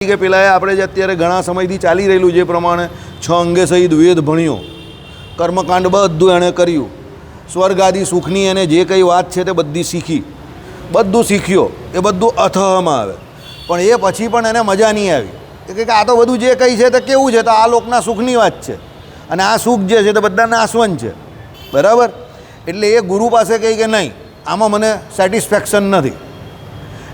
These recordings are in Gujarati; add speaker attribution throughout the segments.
Speaker 1: કે પેલાએ આપણે જે અત્યારે ઘણા સમયથી ચાલી રહેલું જે પ્રમાણે 6 અંગે સહિત વેદ ભણ્યો, કર્મકાંડ બધું એણે કર્યું, સ્વર્ગ આદિ સુખની એને જે કંઈ વાત છે તે બધી શીખી, બધું શીખ્યો, એ બધું અથહમાં આવે. પણ એ પછી પણ એને મજા નહીં આવી કે આ તો બધું જે કંઈ છે તે કેવું છે, તો આ લોકના સુખની વાત છે અને આ સુખ જે છે તે બધા નાશવંત છે, બરાબર. એટલે એ ગુરુ પાસે કહી કે નહીં, આમાં મને સેટિસ્ફેક્શન નથી.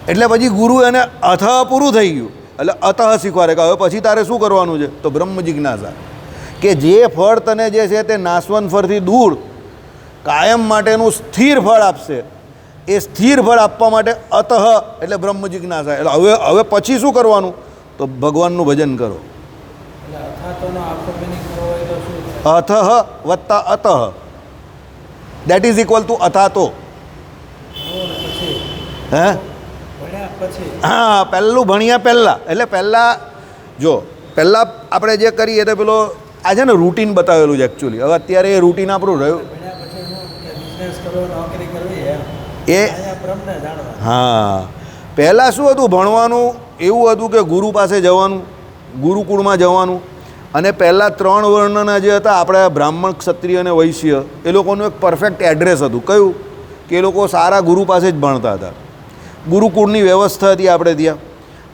Speaker 1: એટલે પછી ગુરુ એને અથહ પૂરું થઈ ગયું એટલે અતઃ શીખવાડે કે હવે પછી તારે શું કરવાનું છે, તો બ્રહ્મ જિજ્ઞાસા, કે જે ફળ તને જે છે તે નાશવંત ફળથી દૂર કાયમ માટેનું સ્થિર ફળ આપશે, એ સ્થિર ફળ આપવા માટે અતઃ એટલે બ્રહ્મ જિજ્ઞાસા. એટલે હવે પછી શું કરવાનું, તો ભગવાનનું ભજન કરો. અથઃ વત્તા અતઃ દેટ ઇઝ ઇક્વલ ટુ અથાતો. હે હા, પહેલું ભણ્યા પહેલાં, એટલે પહેલાં જો પહેલાં આપણે જે કરીએ તો પેલો આ છે ને રૂટીન બતાવેલું છે એકચ્યુઅલી. હવે અત્યારે એ રૂટીન આપણું રહ્યું એ હા. પહેલાં શું હતું, ભણવાનું એવું હતું કે ગુરુ પાસે જવાનું, ગુરુકુળમાં જવાનું, અને પહેલાં 3 વર્ણના જે હતા આપણે બ્રાહ્મણ, ક્ષત્રિય અને વૈશ્ય, એ લોકોનું એક પરફેક્ટ એડ્રેસ હતું. કયું કે એ લોકો સારા ગુરુ પાસે જ ભણતા હતા, ગુરુકુળની વ્યવસ્થા હતી આપણે ત્યાં.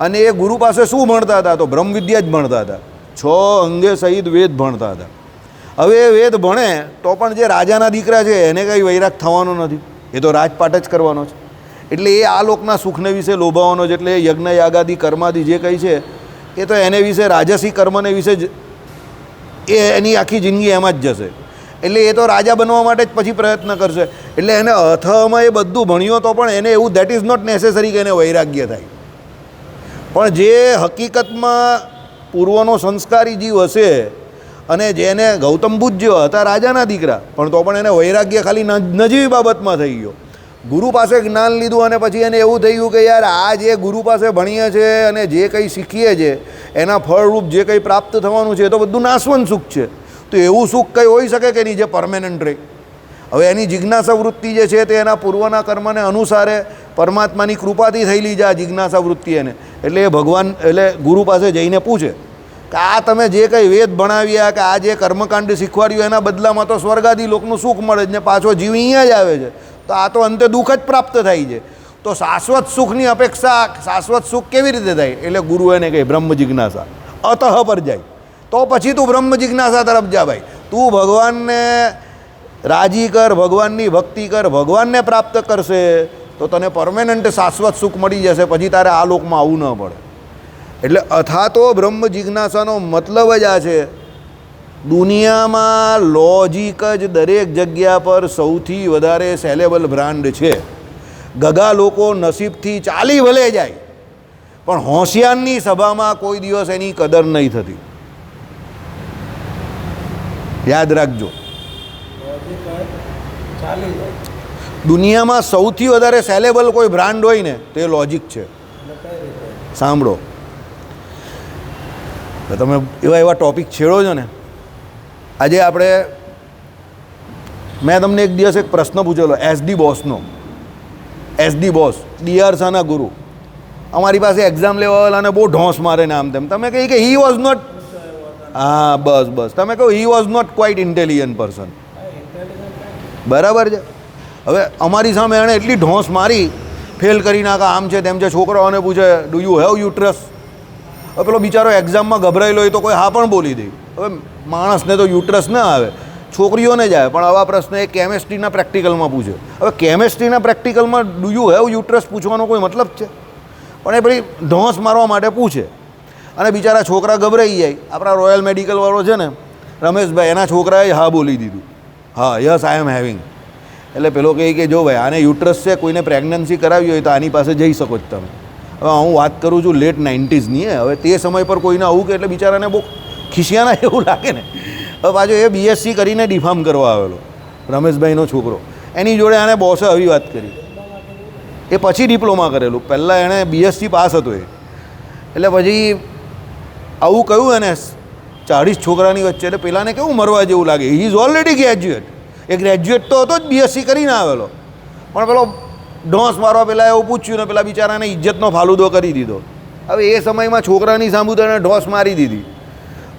Speaker 1: અને એ ગુરુ પાસે શું ભણતા હતા, તો બ્રહ્મ વિદ્યા જ ભણતા હતા, 6 અંગે સહિત વેદ ભણતા હતા. હવે એ વેદ ભણે તો પણ જે રાજાના દીકરા છે એને કંઈ વૈરાગ થવાનો નથી, એ તો રાજપાટ જ કરવાનો છે. એટલે એ આ લોકના સુખને વિશે લોભાવાનો છે. એટલે યજ્ઞ યાગાદી કર્માદી જે કંઈ છે એ તો એને વિશે, રાજસી કર્મને વિશે જ એ એની આખી જિંદગી એમાં જ જશે. એટલે એ તો રાજા બનવા માટે જ પછી પ્રયત્ન કરશે. એટલે એને અથમાં એ બધું ભણ્યો તો પણ એને એવું દેટ ઇઝ નોટ નેસેસરી કે એને વૈરાગ્ય થાય. પણ જે હકીકતમાં પૂર્વનો સંસ્કારી જીવ હશે અને જેને ગૌતમ બુદ્ધ જેવા હતા રાજાના દીકરા, પણ તો પણ એને વૈરાગ્ય ખાલી નજીવી બાબતમાં થઈ ગયો. ગુરુ પાસે જ્ઞાન લીધું અને પછી એને એવું થઈ ગયું કે યાર આ જે ગુરુ પાસે ભણીએ છીએ અને જે કંઈ શીખીએ છીએ એના ફળરૂપ જે કંઈ પ્રાપ્ત થવાનું છે એ તો બધું નાશવંત સુખ છે. તો એવું સુખ કંઈ હોઈ શકે કે નહીં જે પરમેનન્ટ રહે. હવે એની જિજ્ઞાસા વૃત્તિ જે છે તે એના પૂર્વના કર્મને અનુસારે પરમાત્માની કૃપાથી થયેલી છે આ જિજ્ઞાસા વૃત્તિ એને. એટલે એ ભગવાન એટલે ગુરુ પાસે જઈને પૂછે કે આ તમે જે કંઈ વેદ ભણાવ્યા કે આ જે કર્મકાંડ શીખવાડ્યું એના બદલામાં તો સ્વર્ગાદી લોકનું સુખ મળે છે ને પાછો જીવ અહીંયા જ આવે છે, તો આ તો અંતે દુઃખ જ પ્રાપ્ત થાય છે. તો શાશ્વત સુખની અપેક્ષા શાશ્વત સુખ કેવી રીતે થાય? એટલે ગુરુ એને કહે બ્રહ્મ જિજ્ઞાસા, અતઃ પર જાય. તો પછી તું બ્રહ્મ જિજ્ઞાસા તરફ જા ભાઈ. તું ભગવાનને રાજી કર, ભગવાનની ભક્તિ કર, ભગવાનને પ્રાપ્ત કરશે તો તને પરમેનન્ટ શાશ્વત સુખ મળી જશે, પછી તારે આ લોકમાં આવવું ન પડે. એટલે અથાતો બ્રહ્મ જિજ્ઞાસાનો મતલબ જ આ છે. દુનિયામાં લોજિક જ દરેક જગ્યા પર સૌથી વધારે સેલેબલ બ્રાન્ડ છે. ગગા લોકો નસીબથી ચાલી ભલે જાય પણ હોશિયારની સભામાં કોઈ દિવસ એની કદર નહીં થતી. યાદ રાખજો, દુનિયામાં સૌથી વધારે સેલેબલ કોઈ બ્રાન્ડ હોય ને તો એ લોજિક છે. સાંભળો, તમે એવા ટોપિક છેડો છો ને. આજે આપણે મેં તમને એક દિવસ એક પ્રશ્ન પૂછેલો SD બોસનો. SD બોસ DR શાહના ગુરુ અમારી પાસે એક્ઝામ લેવાવાળાને બહુ ઢોંસ મારે ને આમ તેમ. તમે કહી કે હી વોઝ નોટ, હા બસ તમે કહો he was not quite intelligent person, બરાબર છે. હવે અમારી સામે એણે એટલી ઢોંસ મારી, ફેલ કરી નાખા, આમ છે તેમ છે. છોકરાઓને પૂછે ડુ યુ હેવ યુટ્રસ? હવે પેલો બિચારો એક્ઝામમાં ગભરાયેલો હોય તો કોઈ હા પણ બોલી દે. હવે માણસને તો યુટ્રસ ના આવે, છોકરીઓને જ આવે. પણ આવા પ્રશ્ન એ કેમેસ્ટ્રીના પ્રેક્ટિકલમાં પૂછે. હવે કેમેસ્ટ્રીના પ્રેક્ટિકલમાં ડુ યુ હેવ યુટ્રસ પૂછવાનો કોઈ મતલબ છે? પણ એ પેલી ઢોંસ મારવા માટે પૂછે અને બિચારા છોકરા ગભરાઈ જાય. આપણા રોયલ મેડિકલવાળો છે ને રમેશભાઈ, એના છોકરાએ હા બોલી દીધું, હા યસ આઈ એમ હેવિંગ. એટલે પેલો કહે કે જો ભાઈ આને યુટ્રસ છે, કોઈને પ્રેગ્નન્સી કરાવી હોય તો આની પાસે જઈ શકો જ તમે. હવે હું વાત કરું છું લેટ 90sની. હવે તે સમય પર કોઈને આવું કે એટલે બિચારાને બહુ ખિસિયાના એવું લાગે ને. હવે પાછો એ BSc કરીને ડિફાર્મ કરવા આવેલો રમેશભાઈનો છોકરો, એની જોડે આને બોસે આવી વાત કરી. એ પછી ડિપ્લોમા કરેલું, પહેલાં એણે BSc પાસ હતો એ. એટલે પછી આવું કહ્યું એને 40 છોકરાની વચ્ચે. એટલે પેલાને કેવું મરવા જેવું લાગે. He is already graduate, A graduate તો હતો જ, BSc કરીને આવેલો. પણ પેલો ઢોંસ મારવા પહેલાં એવું પૂછ્યું ને પેલા બિચારાને ઇજ્જતનો ફાલુદો કરી દીધો. હવે એ સમયમાં છોકરાની સામું તો એને ઢોસ મારી દીધી,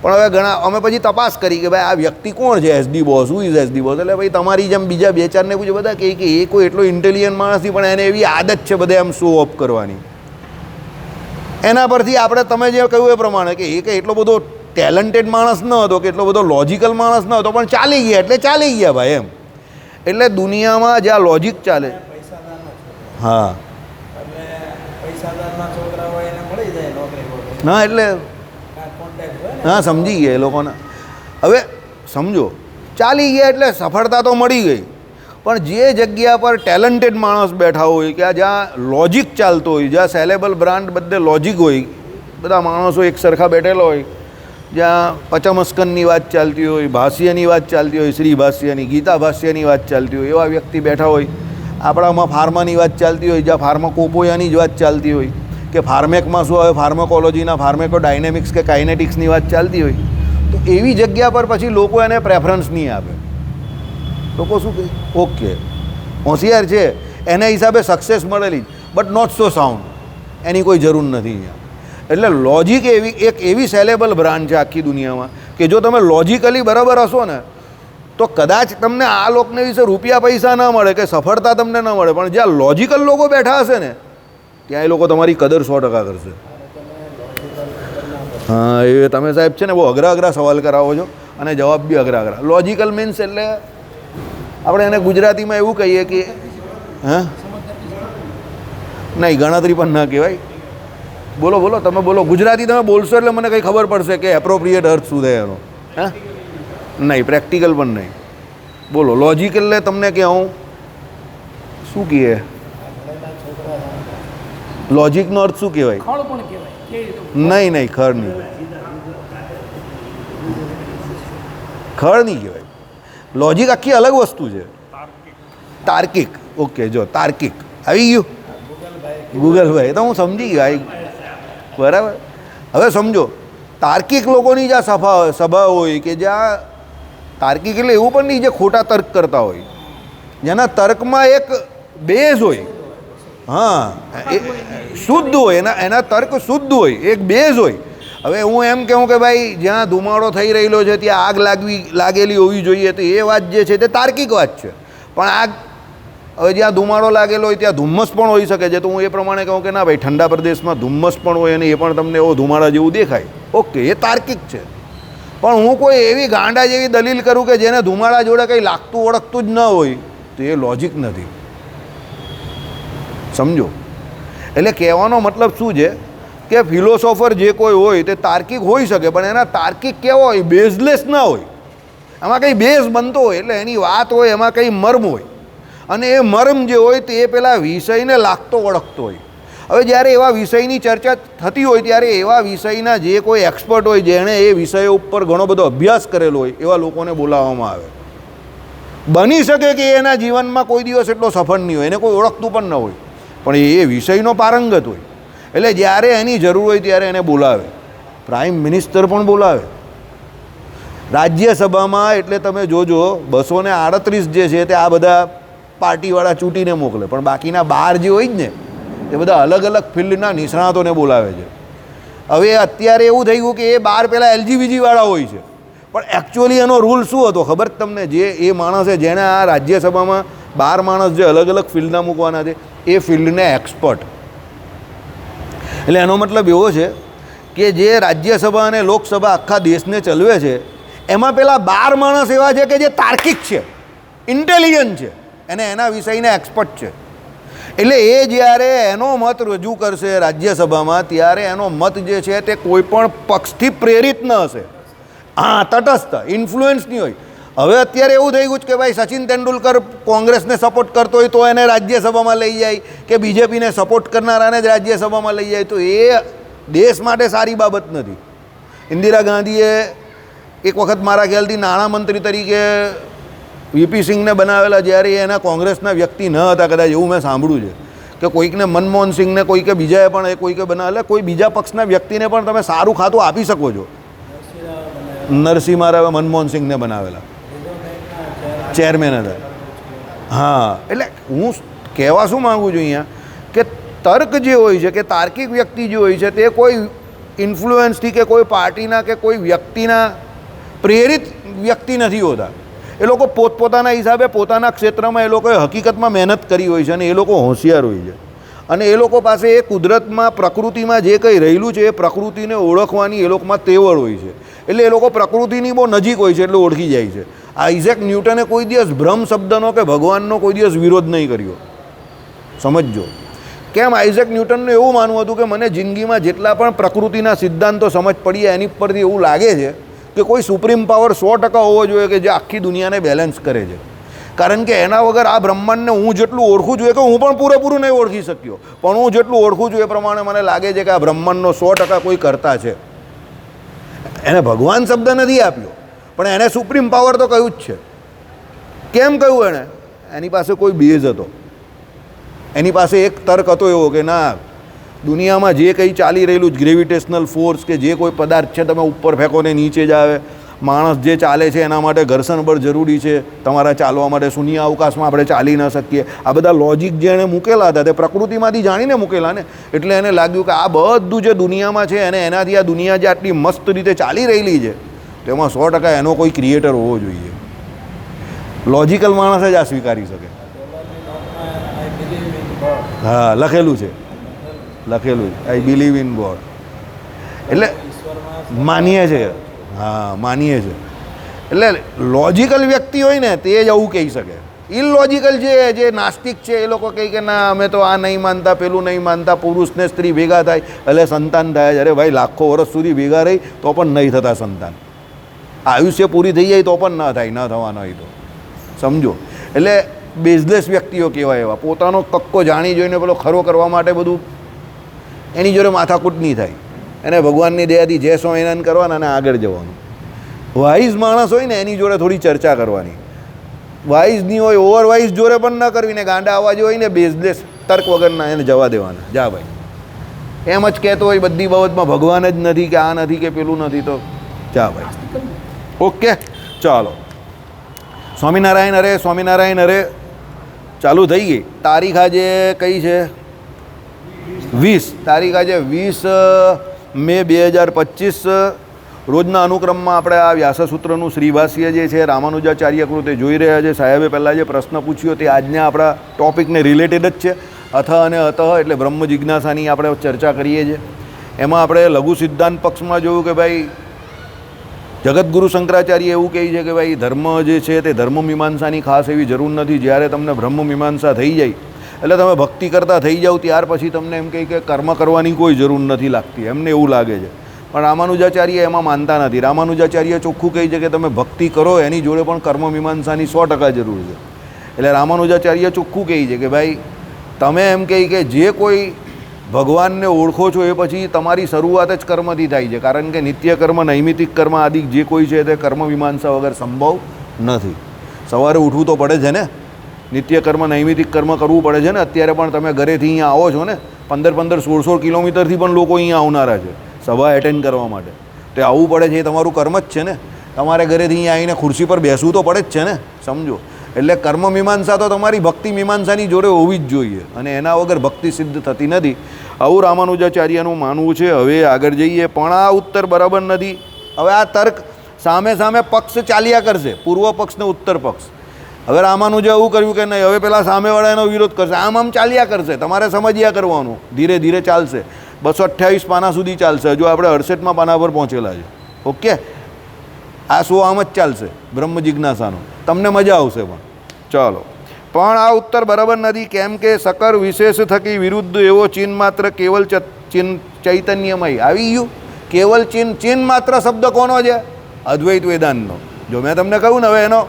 Speaker 1: પણ હવે ઘણા અમે પછી તપાસ કરી કે ભાઈ આ વ્યક્તિ કોણ છે, એસડી બોસ, હું ઇઝ એસડી બોસ. એટલે ભાઈ તમારી જેમ બીજા બે ચારને પૂછે, બધા કહે કે એ કોઈ એટલો ઇન્ટેલિજન્ટ માણસ નથી, પણ એને એવી આદત છે બધે આમ શો ઓફ કરવાની. એના પરથી આપણે તમે જે કહ્યું એ પ્રમાણે કે એ કંઈ એટલો બધો ટેલેન્ટેડ માણસ ન હતો, કે એટલો બધો લોજિકલ માણસ ન હતો, પણ ચાલી ગયા એટલે ચાલી ગયા ભાઈ એમ. એટલે દુનિયામાં જ્યાં લોજિક ચાલે, હા ના એટલે હા સમજી ગયા એ લોકોને. હવે સમજો ચાલી ગયા એટલે સફળતા તો મળી ગઈ, પણ જે જગ્યા પર ટેલેન્ટેડ માણસ બેઠા હોય, કે જ્યાં લોજિક ચાલતો હોય, જ્યાં સેલેબલ બ્રાન્ડ બધે લોજિક હોય, બધા માણસો એક સરખા બેઠેલા હોય, જ્યાં પચમસ્કનની વાત ચાલતી હોય, ભાષ્યની વાત ચાલતી હોય, શ્રી ભાષ્યની, ગીતા ભાષ્યની વાત ચાલતી હોય, એવા વ્યક્તિ બેઠા હોય. આપણામાં ફાર્માની વાત ચાલતી હોય, જ્યાં ફાર્માકોપોયાની જ વાત ચાલતી હોય, કે ફાર્મેકમાં શું આવે, ફાર્માકોલોજીના ફાર્મેકો ડાયનેમિક્સ કે કાઇનેટિક્સની વાત ચાલતી હોય, તો એવી જગ્યા પર પછી લોકો એને પ્રેફરન્સ નહીં આપે. લોકો શું કહે, ઓકે હોશિયાર છે, એના હિસાબે સક્સેસ મળેલી, બટ નોટ સો સાઉન્ડ, એની કોઈ જરૂર નથી અહીંયા. એટલે લોજિક એક એવી સેલેબલ બ્રાન્ડ છે આખી દુનિયામાં કે જો તમે લોજિકલી બરાબર હશો ને તો કદાચ તમને આ લોકને વિશે રૂપિયા પૈસા ના મળે કે સફળતા તમને ન મળે, પણ જ્યાં લોજિકલ લોકો બેઠા હશે ને ત્યાં એ લોકો તમારી કદર 100% કરશે. હા એ તમે સાહેબ છે ને બહુ અઘરા સવાલ કરાવો છો અને જવાબ બી અઘરા. લોજિકલ મીન્સ એટલે આપણે એને ગુજરાતીમાં એવું કહીએ કે હા નહીં, ગણતરી પણ ના કહેવાય. બોલો બોલો તમે બોલો, ગુજરાતી તમે બોલશો એટલે મને કંઈ ખબર પડશે કે એપ્રોપ્રિએટ અર્થ શું થાય એનો. હા નહીં, પ્રેક્ટિકલ પણ નહીં. બોલો લોજિક એટલે તમને કે હું શું કહે, લોજિકનો અર્થ શું કહેવાય? નહીં નહીં, ખળ નહીં, ખળ નહીં કહેવાય. લોજિક આખી અલગ વસ્તુ છે. તાર્કિક, ઓકે જો તાર્કિક આવી ગયું ગૂગલભાઈ, તો હું સમજી ગયો બરાબર. હવે સમજો તાર્કિક લોકોની જ્યાં સભા હોય, કે જ્યાં તાર્કિક એટલે એવું પણ નહીં જે ખોટા તર્ક કરતા હોય, જેના તર્કમાં એક બેઝ હોય, હા એ શુદ્ધ હોય, એના તર્ક શુદ્ધ હોય, એક બેઝ હોય. હવે હું એમ કહું કે ભાઈ જ્યાં ધુમાડો થઈ રહેલો છે ત્યાં આગ લાગેલી હોવી જોઈએ, તો એ વાત જે છે તે તાર્કિક વાત છે. પણ આગ હવે જ્યાં ધુમાડો લાગેલો હોય ત્યાં ધુમ્મસ પણ હોઈ શકે છે, તો હું એ પ્રમાણે કહું કે ના ભાઈ ઠંડા પ્રદેશમાં ધુમ્મસ પણ હોય અને એ પણ તમને એવો ધુમાડા જેવું દેખાય, ઓકે એ તાર્કિક છે. પણ હું કોઈ એવી ગાંડા જેવી દલીલ કરું કે જેને ધુમાડા જોડે કંઈ લાગતું ઓળખતું જ ન હોય, તો એ લોજિક નથી. સમજો એટલે કહેવાનો મતલબ શું છે કે ફિલોસોફર જે કોઈ હોય તે તાર્કિક હોઈ શકે, પણ એના તાર્કિક કેવો હોય, બેઝલેસ ના હોય, એમાં કંઈ બેઝ બનતો હોય, એટલે એની વાત હોય એમાં કંઈ મર્મ હોય, અને એ મર્મ જે હોય તે પેલા વિષયને લાગતો ઓળખતો હોય. હવે જ્યારે એવા વિષયની ચર્ચા થતી હોય ત્યારે એવા વિષયના જે કોઈ એક્સપર્ટ હોય, જેણે એ વિષયો ઉપર ઘણો બધો અભ્યાસ કરેલો હોય, એવા લોકોને બોલાવવામાં આવે. બની શકે કે એના જીવનમાં કોઈ દિવસ એટલો સફળ નહીં હોય, એને કોઈ ઓળખતું પણ ન હોય, પણ એ વિષયનો પારંગત હોય, એટલે જ્યારે એની જરૂર હોય ત્યારે એને બોલાવે. પ્રાઇમ મિનિસ્ટર પણ બોલાવે રાજ્યસભામાં. એટલે તમે જોજો 238 જે છે તે આ બધા પાર્ટીવાળા ચૂંટીને મોકલે, પણ બાકીના 12 જે હોય જ ને એ બધા અલગ અલગ ફિલ્ડના નિષ્ણાતોને બોલાવે છે. હવે અત્યારે એવું થઈ ગયું કે એ 12 પહેલાં એલજીબીજીવાળા હોય છે, પણ એકચ્યુઅલી એનો રૂલ શું હતો ખબર તમને? જે એ માણસે જેણે આ રાજ્યસભામાં 12 માણસ જે અલગ અલગ ફિલ્ડના મૂકવાના છે એ ફિલ્ડને એક્સપર્ટ. એટલે એનો મતલબ એવો છે કે જે રાજ્યસભા અને લોકસભા આખા દેશને ચલાવે છે એમાં પેલા 12 માણસ એવા છે કે જે તાર્કિક છે, ઇન્ટેલિજન્ટ છે, અને એના વિષયના એક્સપર્ટ છે. એટલે એ જ્યારે એનો મત રજૂ કરશે રાજ્યસભામાં, ત્યારે એનો મત જે છે તે કોઈ પણ પક્ષથી પ્રેરિત ન હશે, હા તટસ્થ, ઇન્ફ્લુઅન્સ નહીં હોય. હવે અત્યારે એવું થઈ ગયું છે કે ભાઈ સચિન તેંડુલકર કોંગ્રેસને સપોર્ટ કરતો હોય તો એને રાજ્યસભામાં લઈ જાય, કે બીજેપીને સપોર્ટ કરનારાને જ રાજ્યસભામાં લઈ જાય, તો એ દેશ માટે સારી બાબત નથી. ઇન્દિરા ગાંધીએ એક વખત મારા ખ્યાલથી નાણામંત્રી તરીકે વીપી સિંઘને બનાવેલા, જ્યારે એના કોંગ્રેસના વ્યક્તિ ન હતા કદાચ, એવું મેં સાંભળ્યું છે કે કોઈકને મનમોહન સિંઘને કોઈકે બીજાએ પણ એ કોઈકે બનાવેલા, કોઈ બીજા પક્ષના વ્યક્તિને પણ તમે સારું ખાતું આપી શકો છો. નરસિંહ રાવે મનમોહન સિંઘને બનાવેલા ચેરમેન હતા. હા એટલે હું કહેવા શું માગું છું અહીંયા કે તર્ક જે હોય છે કે તાર્કિક વ્યક્તિ જે હોય છે તે કોઈ ઇન્ફ્લુઅન્સથી કે કોઈ પાર્ટીના કે કોઈ વ્યક્તિના પ્રેરિત વ્યક્તિ નથી હોતા. એ લોકો પોતપોતાના હિસાબે પોતાના ક્ષેત્રમાં એ લોકોએ હકીકતમાં મહેનત કરી હોય છે અને એ લોકો હોશિયાર હોય છે અને એ લોકો પાસે એ કુદરતમાં પ્રકૃતિમાં જે કંઈ રહેલું છે એ પ્રકૃતિને ઓળખવાની એ લોકોમાં તેવડ હોય છે. એટલે એ લોકો પ્રકૃતિની બહુ નજીક હોય છે એટલે ઓળખી જાય છે. આઇઝેક ન્યૂટને કોઈ દિવસ ભ્રમ શબ્દનો કે ભગવાનનો કોઈ દિવસ વિરોધ નહીં કર્યો. સમજજો કેમ આઇઝેક ન્યૂટનનું એવું માનવું હતું કે મને જિંદગીમાં જેટલા પણ પ્રકૃતિના સિદ્ધાંતો સમજ પડી એની પરથી એવું લાગે છે કે કોઈ સુપ્રીમ પાવર 100% હોવો જોઈએ કે જે આખી દુનિયાને બેલેન્સ કરે છે. કારણ કે એના વગર આ બ્રહ્માંડને હું જેટલું ઓળખું છું કે હું પણ પૂરેપૂરું નહીં ઓળખી શક્યો, પણ હું જેટલું ઓળખું છું એ પ્રમાણે મને લાગે છે કે આ બ્રહ્માંડનો 100% કોઈ કરતા છે. એને ભગવાન શબ્દ નથી આપ્યો પણ એને સુપ્રીમ પાવર તો કહ્યું જ છે. કેમ કહ્યું એણે? એની પાસે કોઈ બેઝ હતો, એની પાસે એક તર્ક હતો એવો કે ના, દુનિયામાં જે કંઈ ચાલી રહેલું ગ્રેવિટેશનલ ફોર્સ કે જે કોઈ પદાર્થ છે તમે ઉપર ફેંકો ને નીચે જ આવે, માણસ જે ચાલે છે એના માટે ઘર્ષણ બળ જરૂરી છે તમારા ચાલવા માટે, શૂન્ય અવકાશમાં આપણે ચાલી ન શકીએ. આ બધા લોજિક જે એણે મૂકેલા હતા તે પ્રકૃતિમાંથી જાણીને મૂકેલા ને, એટલે એને લાગ્યું કે આ બધું જે દુનિયામાં છે એને એનાથી આ દુનિયા જે આટલી મસ્ત રીતે ચાલી રહેલી છે તેમાં 100% એનો કોઈ ક્રિએટર હોવો જોઈએ. લોજિકલ માણસ જ આ સ્વીકારી શકે. હા, લખેલું છે, લખેલું આઈ બિલીવ ઇન ગોડ, એટલે માનીએ છે. હા, માનીએ છે. એટલે લોજિકલ વ્યક્તિ હોય ને તે જ આવું કહી શકે. ઇલોજિકલ જે નાસ્તિક છે એ લોકો કહે કે ના અમે તો આ નહીં માનતા, પેલું નહીં માનતા, પુરુષ ને સ્ત્રી ભેગા થાય એટલે સંતાન થાય. અરે ભાઈ, લાખો વર્ષ સુધી ભેગા રહી તો પણ નહીં થતા સંતાન. આયુષ્ય પૂરી થઈ જાય તો પણ ન થાય, ન થવાના હોય તો. સમજો, એટલે બેઝલેસ વ્યક્તિઓ કહેવાય એવા. પોતાનો કક્કો જાણી જોઈને પેલો ખરો કરવા માટે બધું એની જોડે માથાકૂટ નહીં થાય. એને ભગવાનની દયાથી જે સો એનાન કરવાના અને આગળ જવાનું. વાઇઝ માણસ હોય ને એની જોડે થોડી ચર્ચા કરવાની. વાઇઝ નહીં હોય, ઓવરવાઇઝ જોડે પણ ન કરવી ને, ગાંડા અવાજ હોય ને બેઝલેસ તર્ક વગરના એને જવા દેવાના. જા ભાઈ, એમ જ કહેતો હોય બધી બાબતમાં ભગવાન જ નથી કે આ નથી કે પેલું નથી, તો જા ભાઈ. ઓકે, ચાલો. સ્વામિનારાયણ હરે, સ્વામિનારાયણ હરે. ચાલુ થઈ ગઈ. તારીખ આજે કઈ છે? 20. તારીખ આજે 20 મે 2025. રોજના અનુક્રમમાં આપણે આ વ્યાસસૂત્રનું શ્રીભાષ્ય જે છે રામાનુજાચાર્ય કૃતે જોઈ રહ્યા છે. સાહેબે પહેલાં જે પ્રશ્ન પૂછ્યો તે આજના આપણા ટૉપિકને રિલેટેડ જ છે. અથ અને અતઃ એટલે બ્રહ્મ જિજ્ઞાસાની આપણે ચર્ચા કરીએ છીએ. એમાં આપણે લઘુ સિદ્ધાંત પક્ષમાં જોયું કે ભાઈ જગતગુરુ શંકરાચાર્ય એવું કહે છે કે ભાઈ ધર્મ જે છે તે ધર્મ મીમાંસાની ખાસ એવી જરૂર નથી. જ્યારે તમને બ્રહ્મ મીમાંસા થઈ જાય એટલે તમે ભક્તિ કરતા થઈ જાઓ ત્યાર પછી તમને એમ કહે કે કર્મ કરવાની કોઈ જરૂર નથી લાગતી, એમને એવું લાગે છે. પણ રામાનુજાચાર્ય એમાં માનતા નથી. રામાનુજાચાર્ય ચોખ્ખું કહે છે કે તમે ભક્તિ કરો એની જોડે પણ કર્મ મીમાંસાની 100% જરૂર છે. એટલે રામાનુજાચાર્ય ચોખ્ખું કહે છે કે ભાઈ તમે એમ કહે કે જે કોઈ ભગવાનને ઓળખો છો એ પછી તમારી શરૂઆત જ કર્મથી થાય છે. કારણ કે નિત્ય કર્મ, નૈમિતિક કર્મ આદિ જે કોઈ છે તે કર્મ મીમાંસા વગર સંભવ નથી. સવારે ઉઠવું તો પડે છે ને, નિત્ય કર્મ નૈમિતિક કર્મ કરવું પડે છે ને. અત્યારે પણ તમે ઘરેથી અહીંયા આવો છો ને, 15-15, 16 કિલોમીટરથી પણ લોકો અહીંયા આવનારા છે સભા એટેન્ડ કરવા માટે. તે આવવું પડે છે, એ તમારું કર્મ જ છે ને. તમારે ઘરેથી અહીંયા આવીને ખુરશી પર બેસવું તો પડે જ છે ને. સમજો, એટલે કર્મ મીમાંસા તો તમારી ભક્તિ મીમાંસાની જોડે હોવી જ જોઈએ અને એના વગર ભક્તિ સિદ્ધ થતી નથી. આવું રામાનુજાચાર્યનું માનવું છે. હવે આગળ જઈએ. પણ આ ઉત્તર બરાબર નથી. હવે આ તર્ક સામે સામે પક્ષ ચાલ્યા કરશે, પૂર્વ પક્ષ ને ઉત્તર પક્ષ. હવે રામાનુજે એવું કર્યું કે નહીં, હવે પેલા સામેવાળા એનો વિરોધ કરશે. આમ ચાલ્યા કરશે. તમારે સમજ્યા કરવાનું, ધીરે ધીરે ચાલશે. 228 પાના સુધી ચાલશે. હજુ આપણે 68માં પાના પર પહોંચેલા છે. ઓકે, આ શો આમ જ ચાલશે બ્રહ્મ જિજ્ઞાસાનો. તમને મજા આવશે. પણ ચાલો. પણ આ ઉત્તર બરાબર નથી. કેમ કે સકર વિશેષ થકી વિરુદ્ધ એવો ચિહ્ન માત્ર કેવલ ચૈતન્યમય આવી ગયું. કેવલ ચિહ્ન માત્ર શબ્દ કોનો છે? અદ્વૈત વેદાંતનો. જો મેં તમને કહ્યું ને હવે એનો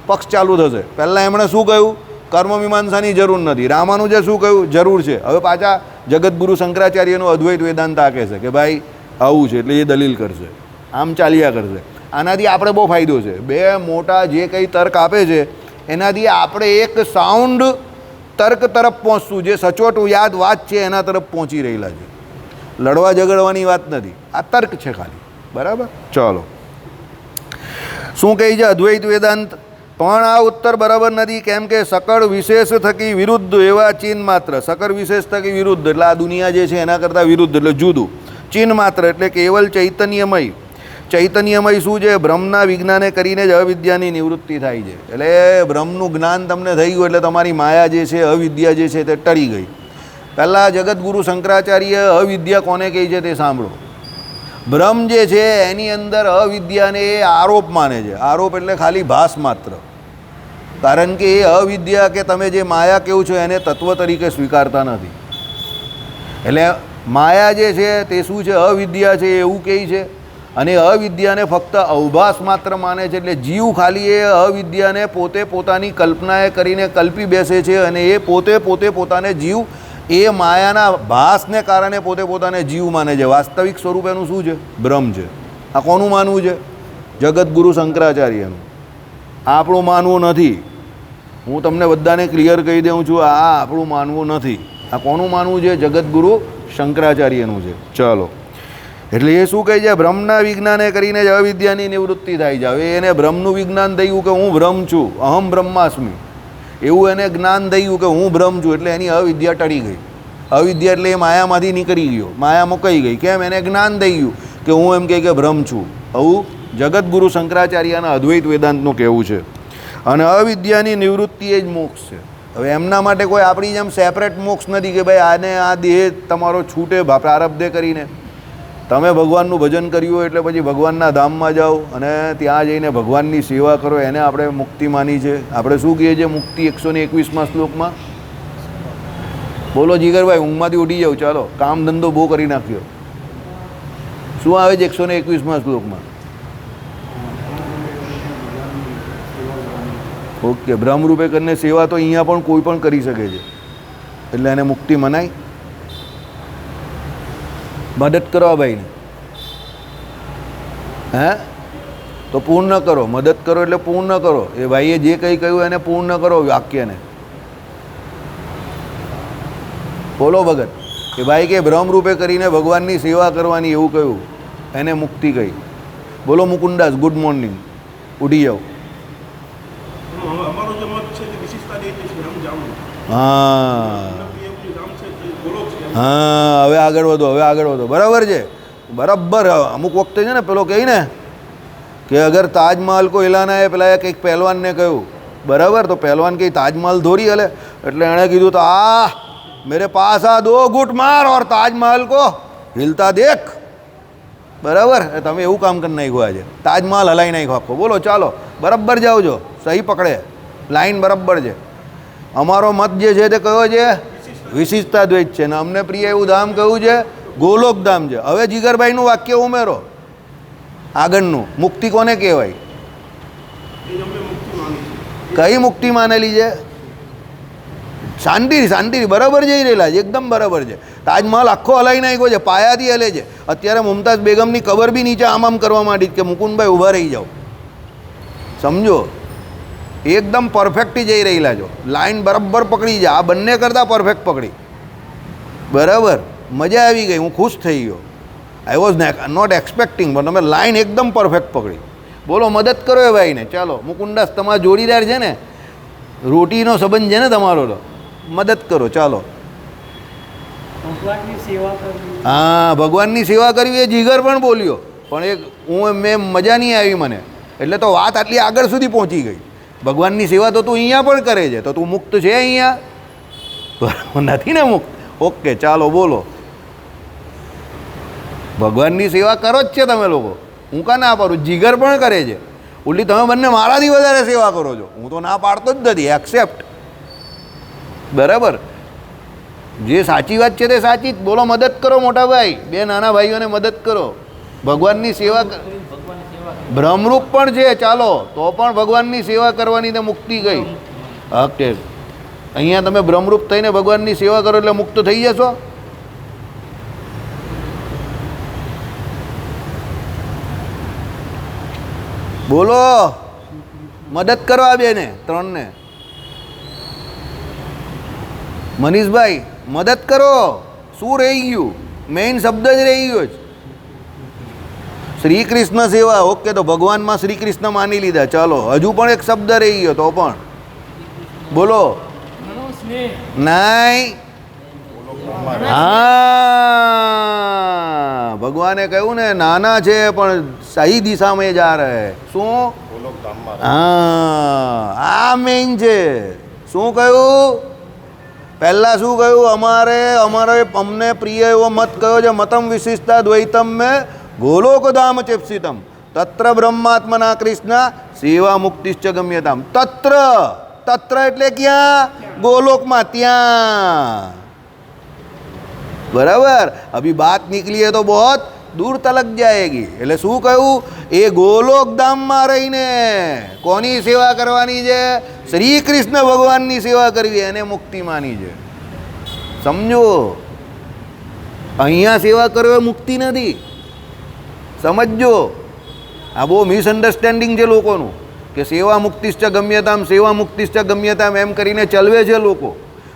Speaker 1: પક્ષ ચાલુ થશે. પહેલાં એમણે શું કહ્યું? કર્મ મીમાંસાની જરૂર નથી. રામાનુજે શું કહ્યું? જરૂર છે. હવે પાછા જગતગુરુ શંકરાચાર્યનો અદ્વૈત વેદાંત આ કહેશે કે ભાઈ આવું છે, એટલે એ દલીલ કરશે. આમ ચાલ્યા કરશે. આનાથી આપણે બહુ ફાયદો છે. બે મોટા જે કંઈ તર્ક આપે છે એનાથી આપણે એક સાઉન્ડ તર્ક તરફ પહોંચશું. જે સચોટ યાદ વાત છે એના તરફ પહોંચી રહેલા છે. લડવા ઝઘડવાની વાત નથી, આ તર્ક છે ખાલી. બરાબર? ચાલો. શું કહે છે અદ્વૈત વેદાંત? પણ આ ઉત્તર ઉત્તર બરાબર નથી, કેમ કે સકળ વિશેષ થકી વિરુદ્ધ એવા ચિહ્ન માત્ર. સકળ વિશેષ થકી વિરુદ્ધ એટલે આ દુનિયા જે છે એના કરતાં વિરુદ્ધ એટલે જુદું. ચિહ્ન માત્ર એટલે કેવલ ચૈતન્યમય. ચૈતન્યમય શું છે? બ્રહ્મના વિજ્ઞાને કરીને જ અવિદ્યાની નિવૃત્તિ થાય છે. એટલે બ્રહ્મનું જ્ઞાન તમને થઈ ગયું એટલે તમારી માયા જે છે, અવિદ્યા જે છે તે ટળી ગઈ. પહેલાં જગતગુરુ શંકરાચાર્ય અવિદ્યા કોને કહી છે તે સાંભળો. બ્રહ્મ જે છે એની અંદર અવિદ્યાને એ આરોપ માને છે. આરોપ એટલે ખાલી ભાસ માત્ર. કારણ કે એ અવિદ્યા કે તમે જે માયા કેવું છો એને તત્વ તરીકે સ્વીકારતા નથી. એટલે માયા જે છે તે શું છે? અવિદ્યા છે એવું કહે છે. અને અવિદ્યાને ફક્ત અવભાસ માત્ર માને છે. એટલે જીવ ખાલી એ અવિદ્યાને પોતે પોતાની કલ્પનાએ કરીને કલ્પી બેસે છે અને એ પોતે પોતાને જીવ એ માયાના ભાસને કારણે પોતે પોતાને જીવ માને છે. વાસ્તવિક સ્વરૂપ એનું શું છે? બ્રહ્મ છે. આ કોનું માનવું છે? જગતગુરુ શંકરાચાર્યનું. આપણું માનવું નથી. હું તમને બધાને ક્લિયર કહી દઉં છું, આ આપણું માનવું નથી. આ કોનું માનવું છે? જગતગુરુ શંકરાચાર્યનું છે. ચલો, એટલે એ શું કહે છે? બ્રહ્મના વિજ્ઞાને કરીને જ અવિદ્યાની નિવૃત્તિ થાય છે. હવે એને બ્રહ્મનું વિજ્ઞાન થયું કે હું બ્રહ્મ છું, અહમ બ્રહ્માસ્મિ, એવું એને જ્ઞાન થયું કે હું બ્રહ્મ છું. એટલે એની અવિદ્યા ટળી ગઈ. અવિદ્યા એટલે એ માયામાંથી નીકળી ગયો, માયા મુકાઈ ગઈ. કેમ? એને જ્ઞાન થઈ ગયું કે હું એમ કહે કે બ્રહ્મ છું. આવું જગતગુરુ શંકરાચાર્યના અદ્વૈત વેદાંતનું કહેવું છે. અને અવિદ્યાની નિવૃત્તિ એ જ મોક્ષ છે. હવે એમના માટે કોઈ આપણી જેમ સેપરેટ મોક્ષ નથી કે ભાઈ આને આ દેહ તમારો છૂટે પ્રારબ્ધે કરીને તમે ભગવાનનું ભજન કર્યું હોય એટલે પછી ભગવાનના ધામમાં જાઓ અને ત્યાં જઈને ભગવાનની સેવા કરો, એને આપણે મુક્તિ માની છે. આપણે શું કહીએ છીએ મુક્તિ 121માં શ્લોકમાં? બોલો જીગરભાઈ, ઊંઘમાંથી ઉઠી જાઓ, ચાલો કામ ધંધો બહુ કરી નાખ્યો. શું આવે છે 121માં શ્લોકમાં? ઓકે, બ્રહ્મરૂપે કરીને સેવા તો અહીંયા પણ કોઈ પણ કરી શકે છે. એટલે એને મુક્તિ મનાય. મદદ કરો ભાઈને, હે તો પૂર્ણ કરો. મદદ કરો એટલે પૂર્ણ કરો. એ ભાઈએ જે કંઈ કહ્યું એને પૂર્ણ કરો વાક્યને. બોલો ભગત, એ ભાઈ કે બ્રહ્મરૂપે કરીને ભગવાનની સેવા કરવાની એવું કહ્યું, એને મુક્તિ કહી. બોલો મુકુંદાસ, ગુડ મોર્નિંગ, ઉઠી જાઓ. હા હા, હવે આગળ વધો, હવે આગળ વધો. બરાબર છે, બરાબર. અમુક વખતે છે ને પેલો કહે ને કે અગર તાજમહલ કો હિલાના હે, પેલા કંઈક પહેલવાનને કહ્યું, બરાબર, તો પહેલવાન કંઈ તાજમહલ થોડી હલે. એટલે એણે કીધું તો આ મેરે પાસ આ 2 ગુટ માર ઓર તાજમહલ કો હિલતા દેખ. બરાબર, તમે એવું કામ કરી નાખ્યું આજે, તાજમહલ હલાવી નાખ્યો આખો. બોલો ચાલો, બરાબર જાઓ છો, સહી પકડે, લાઈન બરાબર છે. અમારો મત જે છે તે કયો છે? વિશિષ્ટા દ્વૈત છે. ને અમને પ્રિય એવું ધામ કયું છે? ગોલોક ધામ છે. હવે જીગરભાઈનું વાક્ય ઉમેરો આગળનું. મુક્તિ કોને કહેવાય? કઈ મુક્તિ માનેલી છે? શાંતિ, શાંતિ, બરાબર જઈ રહેલા છે, એકદમ બરાબર છે. તાજમહલ આખો હલાઈ નાખ્યો છે, પાયાથી હલે છે. અત્યારે મુમતાઝ બેગમની કબર બી નીચે આમ કરવા માંડી કે મુકુંદભાઈ ઊભા રહી જાઓ. સમજો, એકદમ પરફેક્ટ જઈ રહેલા છો, લાઈન બરાબર પકડી જાય. આ બંને કરતાં પરફેક્ટ પકડી. બરાબર, મજા આવી ગઈ, હું ખુશ થઈ ગયો. આઈ વોઝ નોટ એક્સપેક્ટિંગ, પણ તમે લાઈન એકદમ પરફેક્ટ પકડી. બોલો મદદ કરો એ ભાઈને. ચાલો મુકુંદાસ, તમારા જોડીદાર છે ને, રોટીનો સંબંધ છે ને તમારો, તો મદદ કરો. ચાલો, હા, ભગવાનની સેવા કરવી એ જીગર પણ બોલ્યો, પણ મેં મજા નહીં આવી મને. એટલે તો વાત આટલી આગળ સુધી પહોંચી ગઈ. ભગવાનની સેવા તો તું અહીંયા પણ કરે છે, તો તું મુક્ત છે અહીંયા? બરાબર નથી ને મુક્ત? ઓકે, ચાલો બોલો. ભગવાનની સેવા કરો જ છે તમે લોકો, હું કાં ના પાડું? જીગર પણ કરે છે. ઉલ્લી તમે બંને મારાથી વધારે સેવા કરો છો, હું તો ના પાડતો જ નથી. એક્સેપ્ટ. બરાબર, જે સાચી વાત છે તે સાચી જ. બોલો મદદ કરો મોટા ભાઈ, 2 નાના ભાઈઓને મદદ કરો. ભગવાનની સેવા બ્રહ્મરૂપ પણ છે, ચાલો તો પણ ભગવાનની સેવા કરવાની તે મુક્તિ ગઈ. ઓકે, અહીંયા તમે બ્રહ્મરૂપ થઈને ભગવાનની સેવા કરો એટલે મુક્ત થઈ જશો. બોલો, મદદ કરો આ બેને, 3ને. મનીષભાઈ મદદ કરો. શું રહી ગયું? મેઇન શબ્દ જ રહી ગયો છે, શ્રી કૃષ્ણ સેવા. ઓકે, તો ભગવાનમાં શ્રી કૃષ્ણ માની લીધા. ચાલો, હજુ પણ એક શબ્દ રહી ગયો, તો પણ બોલો. નહીં. હા, ભગવાને કહ્યું ને નાના છે પણ સહી દિશામાં જા રહે. શું? હા, આ મેઇન છે. શું કહ્યું? પહેલાં શું કહ્યું? અમને પ્રિય એવો મત કયો છે, મતમ વિશિષ્ટા દ્વૈતમ મેં ગોલોકધામ ચેપ્સિતમ તત્ર બ્રહ્માત્મના કૃષ્ણ સેવા મુક્તિશ્ચ ગમ્યતામ. તત્ર એટલે ક્યાં? ગોલોકમાં, ત્યાં. બરાબર. અભી બાત નીકળી હે તો બહોત દૂર તલક જાયેગી. એટલે શું કહ્યું? એ ગોલોક ધામમાં રહીને કોની સેવા કરવાની છે? શ્રી કૃષ્ણ ભગવાનની સેવા કરવી, એને મુક્તિ માની છે. સમજો, અહીંયા સેવા કરો એ મુક્તિ નથી. સમજો, આ બહુ મિસઅન્ડરસ્ટેન્ડિંગ છે લોકોનું કે સેવા મુક્તિશ્ચ ગમ્યતામ, સેવા મુક્તિશ્ચ ગમ્યતામ એમ કરીને ચલવે છે લોકો.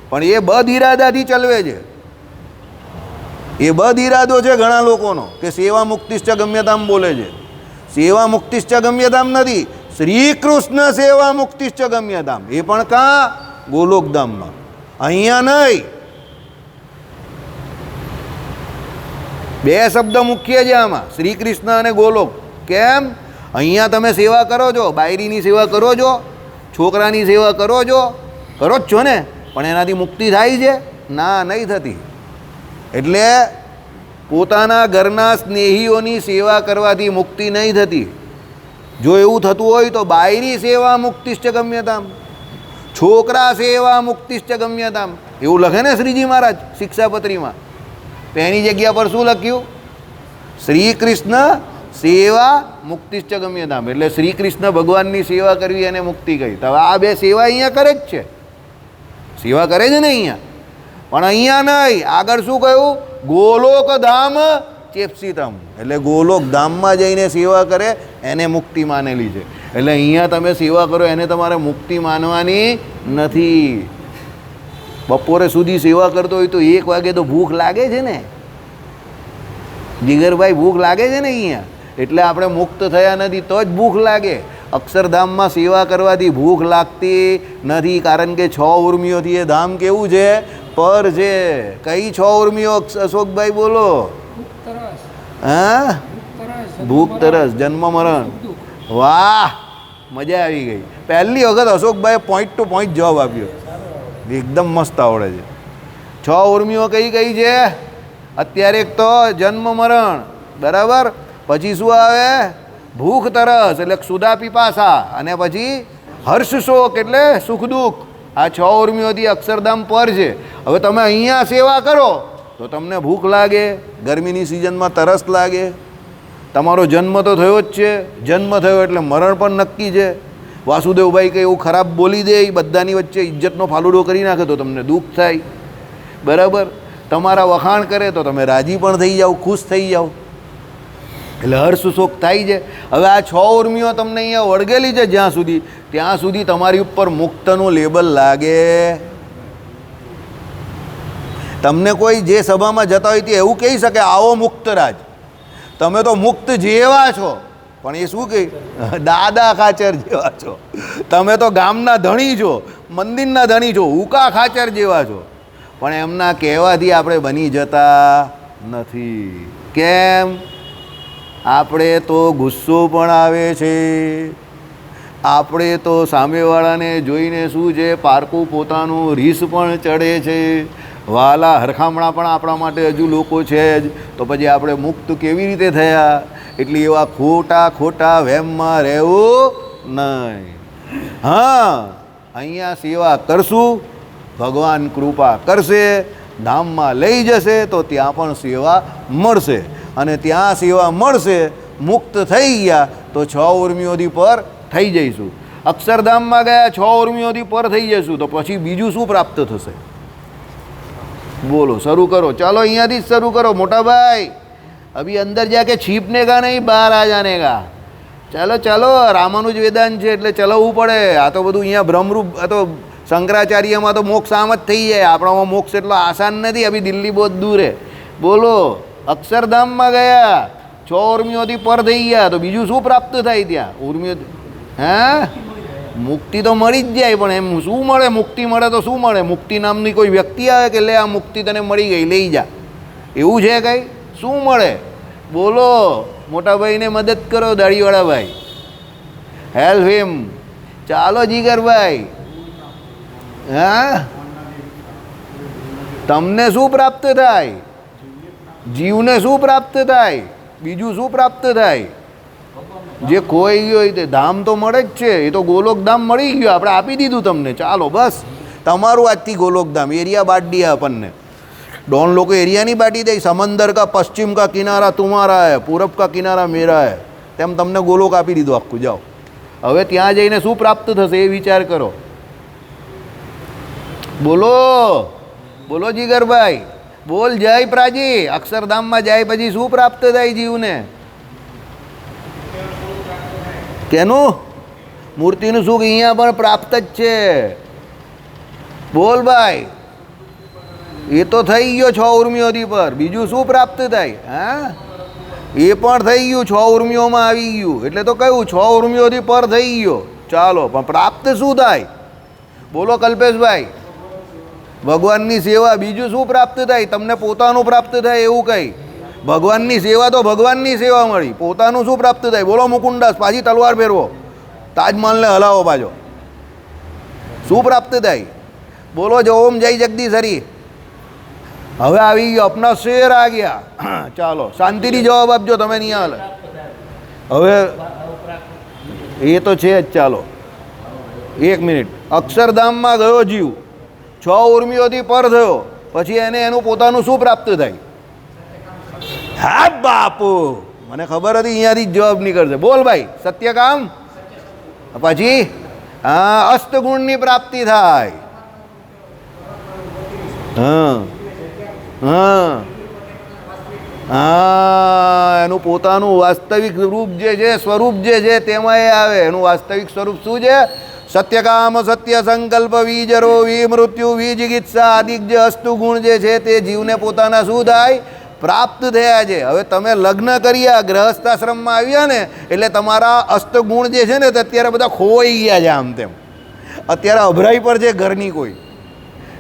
Speaker 1: પણ એ બદ ઇરાદાથી ચલવે છે. એ બદ ઇરાદો છે ઘણા લોકોનો કે સેવા મુક્તિશ્ચ ગમ્યતામ બોલે છે. સેવા મુક્તિશ્ચ ગમ્યતામ નથી, શ્રી કૃષ્ણ સેવા મુક્તિશ્ચ ગમ્યતામ. એ પણ કાં? ગોલોકધામમાં, અહીંયા નહીં. બે શબ્દ મુખ્ય છે આમાં, શ્રી કૃષ્ણ અને ગોલોક. કેમ? અહીંયા તમે સેવા કરો છો, બાયરીની સેવા કરો છો, છોકરાની સેવા કરો છો, કરો જ છો ને, પણ એનાથી મુક્તિ થાય છે? ના, નહીં થતી. એટલે પોતાના ઘરના સ્નેહીઓની સેવા કરવાથી મુક્તિ નહીં થતી. જો એવું થતું હોય તો બાયરી સેવા મુક્તિશ્ચ ગમ્યતામ, છોકરા સેવા મુક્તિશ્ચ ગમ્યતામ એવું લખે ને શ્રીજી મહારાજ શિક્ષાપત્રીમાં. તો એની જગ્યા પર શું લખ્યું? શ્રી કૃષ્ણ સેવા મુક્તિશ્ચ ગમ્યતામ. એટલે શ્રી કૃષ્ણ ભગવાનની સેવા કરવી એને મુક્તિ કહી. તો આ બે સેવા અહીંયા કરે જ છે, સેવા કરે છે ને અહીંયા. પણ અહીંયા નહીં. આગળ શું કહ્યું? ગોલોકધામ ચેપ્સિતમ. એટલે ગોલોકધામમાં જઈને સેવા કરે એને મુક્તિ માનેલી છે. એટલે અહીંયા તમે સેવા કરો એને તમારે મુક્તિ માનવાની નથી. બપોરે સુધી સેવા કરતો હોય તો 1 વાગે તો ભૂખ લાગે છે ને જીગરભાઈ, ભૂખ લાગે છે ને અહીંયા. એટલે આપણે મુક્ત થયા નથી તો જ ભૂખ લાગે. અક્ષરધામમાં સેવા કરવાથી ભૂખ લાગતી નથી, કારણ કે 6 ઉર્મિઓથી એ ધામ કેવું છે? પર છે. કઈ 6 ઉર્મિઓ અશોકભાઈ બોલો? હા, ભૂખ, તરસ, જન્મ, મરણ. વાહ, મજા આવી ગઈ. પહેલી વખત અશોકભાઈએ પોઈન્ટ ટુ પોઈન્ટ જવાબ આપ્યો, એકદમ મસ્ત આવડે છે. 6 ઉર્મિઓ કઈ કઈ છે અત્યારે? એક તો જન્મ મરણ, બરાબર. પછી શું આવે? ભૂખ તરસ એટલે ક્ષુધા પીપાસા, અને પછી હર્ષ શોક એટલે સુખ દુઃખ. આ 6 ઉર્મિઓથી અક્ષરધામ પર છે. હવે તમે અહીંયા સેવા કરો તો તમને ભૂખ લાગે, ગરમીની સિઝનમાં તરસ લાગે. તમારો જન્મ તો થયો જ છે, જન્મ થયો એટલે મરણ પણ નક્કી છે. વાસુદેવભાઈ કંઈ એવું ખરાબ બોલી દે, બધાની વચ્ચે ઇજ્જતનો ફાલુડો કરી નાખે તો તમને દુઃખ થાય, બરાબર. તમારા વખાણ કરે તો તમે રાજી પણ થઈ જાઓ, ખુશ થઈ જાઓ, એટલે હર્ષ શોક થાય છે. હવે આ 6 ઉર્મિઓ તમને અહીંયા વળગેલી છે જ્યાં સુધી, ત્યાં સુધી તમારી ઉપર મુક્તનું લેબલ લાગે. તમને કોઈ જે સભામાં જતા હોય તે એવું કહી શકે આવો મુક્તરાજ, તમે તો મુક્ત જેવા છો, પણ એ શું કહે? દાદા ખાચર જેવા છો. તમે તો ગામના ધણી છો, મંદિરના ધણી છો, ઉકા ખાચર જેવા છો. પણ એમના કહેવાથી આપણે બની જતા નથી. કેમ? આપણે તો ગુસ્સો પણ આવે છે, આપણે તો સામેવાળાને જોઈને શું છે પારકું પોતાનું રીસ પણ ચડે છે. વાલા હરખામણા પણ આપણા માટે હજુ લોકો છે જ. તો પછી આપણે મુક્ત કેવી રીતે થયા? એટલે એવા ખોટા વહેમમાં રહેવું નહીં. હા, અહીંયા સેવા કરશું, ભગવાન કૃપા કરશે, ધામમાં લઈ જશે તો ત્યાં પણ સેવા મળશે. અને ત્યાં સેવા મળશે, મુક્ત થઈ ગયા તો 6 ઉર્મિઓથી પર થઈ જઈશું. અક્ષરધામમાં ગયા 6 ઉર્મિઓથી પર થઈ જઈશું તો પછી બીજું શું પ્રાપ્ત થશે? બોલો, શરૂ કરો. ચાલો અહીંયાથી જ શરૂ કરો મોટા ભાઈ. અભી અંદર જાકે છીપને કા નહીં, બહાર આ જાને કા. ચાલો ચાલો, રામાનુજ વેદાંત છે એટલે ચલાવવું પડે. આ તો બધું અહીંયા ભ્રમરૂપ, આ તો શંકરાચાર્યમાં તો મોક્ષ આમ જ થઈ જાય, આપણામાં મોક્ષ એટલો આસાન નથી. અભી દિલ્હી બહુ દૂર હે. બોલો, અક્ષરધામમાં ગયા 6 ઉર્મિઓથી પર થઈ ગયા તો બીજું શું પ્રાપ્ત થાય ત્યાં? ઉર્મિઓ, હા, મુક્તિ તો મળી જ જાય, પણ એમ શું મળે? મુક્તિ મળે તો શું મળે? મુક્તિ નામની કોઈ વ્યક્તિ આવે કે લે આ મુક્તિ તને મળી ગઈ, લઈ જા, એવું છે કંઈ? શું મળે? બોલો, મોટા ભાઈને મદદ કરો, દાઢીવાળા ભાઈ, હેલ્પ હિમ. ચાલો જીગરભાઈ. હા, તમને શું પ્રાપ્ત થાય? જીવને શું પ્રાપ્ત થાય? બીજું શું પ્રાપ્ત થાય? જે ખોઈ ગયો હોય તે ધામ તો મળે જ છે. એ તો ગોલોક ધામ મળી ગયું, આપણે આપી દીધું તમને. ચાલો બસ, તમારું આજથી ગોલોક ધામ. એરિયા બાંટ દિયા આપણને. डॉन लोग एरिया नहीं बांटी दे, समंदर का पश्चिम का किनारा तुम्हारा है, पूरब का किनारा मेरा है, तेम तमने गोलोक आपी दीधुं आखुं. जाओ હવે ત્યાં જઈને શું પ્રાપ્ત થશે એ વિચાર કરો. બોલો બોલો જીગરભાઈ, બોલ જય પ્રાજી. અક્ષરધામમાં જાય પછી શું પ્રાપ્ત થાય જીવને? કેનું? મૂર્તિનું સુખ અહીંયા પણ પ્રાપ્ત જ છે. બોલ ભાઈ, એ તો થઈ ગયો 6 ઉર્મિઓથી પર. બીજું શું પ્રાપ્ત થાય? હા, એ પણ થઈ ગયું, 6 ઉર્મિઓમાં આવી ગયું. એટલે તો કહ્યું 6 ઉર્મિઓથી પર થઈ ગયો. ચાલો, પણ પ્રાપ્ત શું થાય? બોલો કલ્પેશભાઈ. ભગવાનની સેવા. બીજું શું પ્રાપ્ત થાય? તમને પોતાનું પ્રાપ્ત થાય એવું કંઈ? ભગવાનની સેવા તો ભગવાનની સેવા મળી. પોતાનું શું પ્રાપ્ત થાય? બોલો મુકુંદાસ. પાછી તલવાર ફેરવો, તાજમહલને હલાવો પાછો. શું પ્રાપ્ત થાય? બોલો જો ઓમ જય જગદીશ હરી. હવે આવી ગયો, અપના શેર આ ગયા. ચાલો શાંતિથી જવાબ આપજો, તમે નહીં હાલે. હવે એ તો છે જ. ચાલો 1 મિનિટ. અક્ષરધામમાં ગયો જીવ, 6 ઉર્મિઓથી પર થયો, પછી એને એનું પોતાનું શું પ્રાપ્ત થાય? હા બાપુ, મને ખબર હતી અહીંયાથી જ જવાબ નીકળશે. બોલ ભાઈ. સત્યકામ. પછી હા, અષ્ટગુણની પ્રાપ્તિ થાય. હા હા હા, એનું પોતાનું વાસ્તવિક રૂપ જે છે, સ્વરૂપ જે છે તેમાં એ આવે. એનું વાસ્તવિક સ્વરૂપ શું છે? સત્યકામ, સત્ય સંકલ્પ, વિજરો, વિમૃત્યુ, વિજિગિત્સા આદિ જે અષ્ટગુણ જે છે તે જીવને પોતાના શું થાય? પ્રાપ્ત થયા છે. હવે તમે લગ્ન કર્યા, ગ્રહસ્થાશ્રમમાં આવ્યા ને, એટલે તમારા અષ્ટગુણ જે છે ને તે અત્યારે બધા ખોવાઈ ગયા છે આમ તેમ. અત્યારે અભરાઈ પર છે ઘરની કોઈ.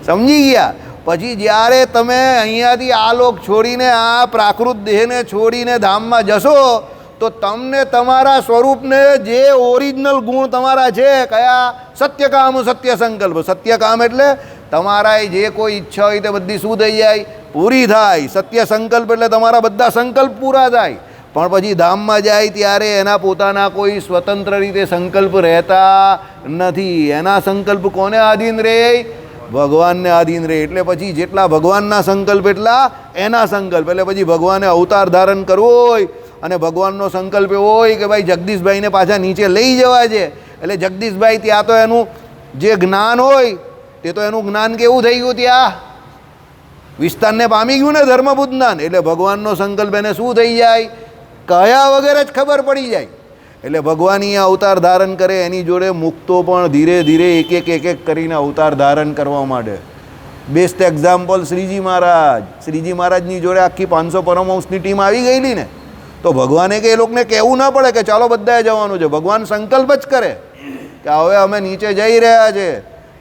Speaker 1: સમજી ગયા? પછી જ્યારે તમે અહીંયાથી આ લોક છોડીને, આ પ્રાકૃત દેહને છોડીને ધામમાં જશો, તો તમને તમારા સ્વરૂપને જે ઓરિજિનલ ગુણ તમારા છે, કયા? સત્યકામ, સત્ય સંકલ્પ. સત્યકામ એટલે તમારા જે કોઈ ઈચ્છા હોય તે બધી શું થઈ જાય? પૂરી થાય. સત્ય સંકલ્પ એટલે તમારા બધા સંકલ્પ પૂરા થાય. પણ પછી ધામમાં જાય ત્યારે એના પોતાના કોઈ સ્વતંત્ર રીતે સંકલ્પ રહેતા નથી. એના સંકલ્પ કોને આધીન રહે? ભગવાનને આધીન રહે. એટલે પછી જેટલા ભગવાનના સંકલ્પ એટલા એના સંકલ્પ. એટલે પછી ભગવાને અવતાર ધારણ કરવો હોય અને ભગવાનનો સંકલ્પ એવો હોય કે ભાઈ જગદીશભાઈને પાછા નીચે લઈ જવા છે, એટલે જગદીશભાઈ ત્યાં તો એનું જે જ્ઞાન હોય તે તો એનું જ્ઞાન કેવું થઈ ગયું? ત્યાં વિસ્તારને પામી ગયું ને ધર્મભૂત જ્ઞાન. એટલે ભગવાનનો સંકલ્પ એને શું થઈ જાય? કયા વગર જ ખબર પડી જાય. એટલે ભગવાન અહીંયા અવતાર ધારણ કરે, એની જોડે મુક્તો પણ ધીરે ધીરે એક એક કરીને અવતાર ધારણ કરવા માંડે. બેસ્ટ એક્ઝામ્પલ શ્રીજી મહારાજ. શ્રીજી મહારાજની જોડે આખી 500 પરમહંસની ટીમ આવી ગયેલી ને, તો ભગવાને કે એ લોકોને કહેવું ના પડે કે ચાલો બધાએ જવાનું છે. ભગવાન સંકલ્પ જ કરે કે હવે અમે નીચે જઈ રહ્યા છે,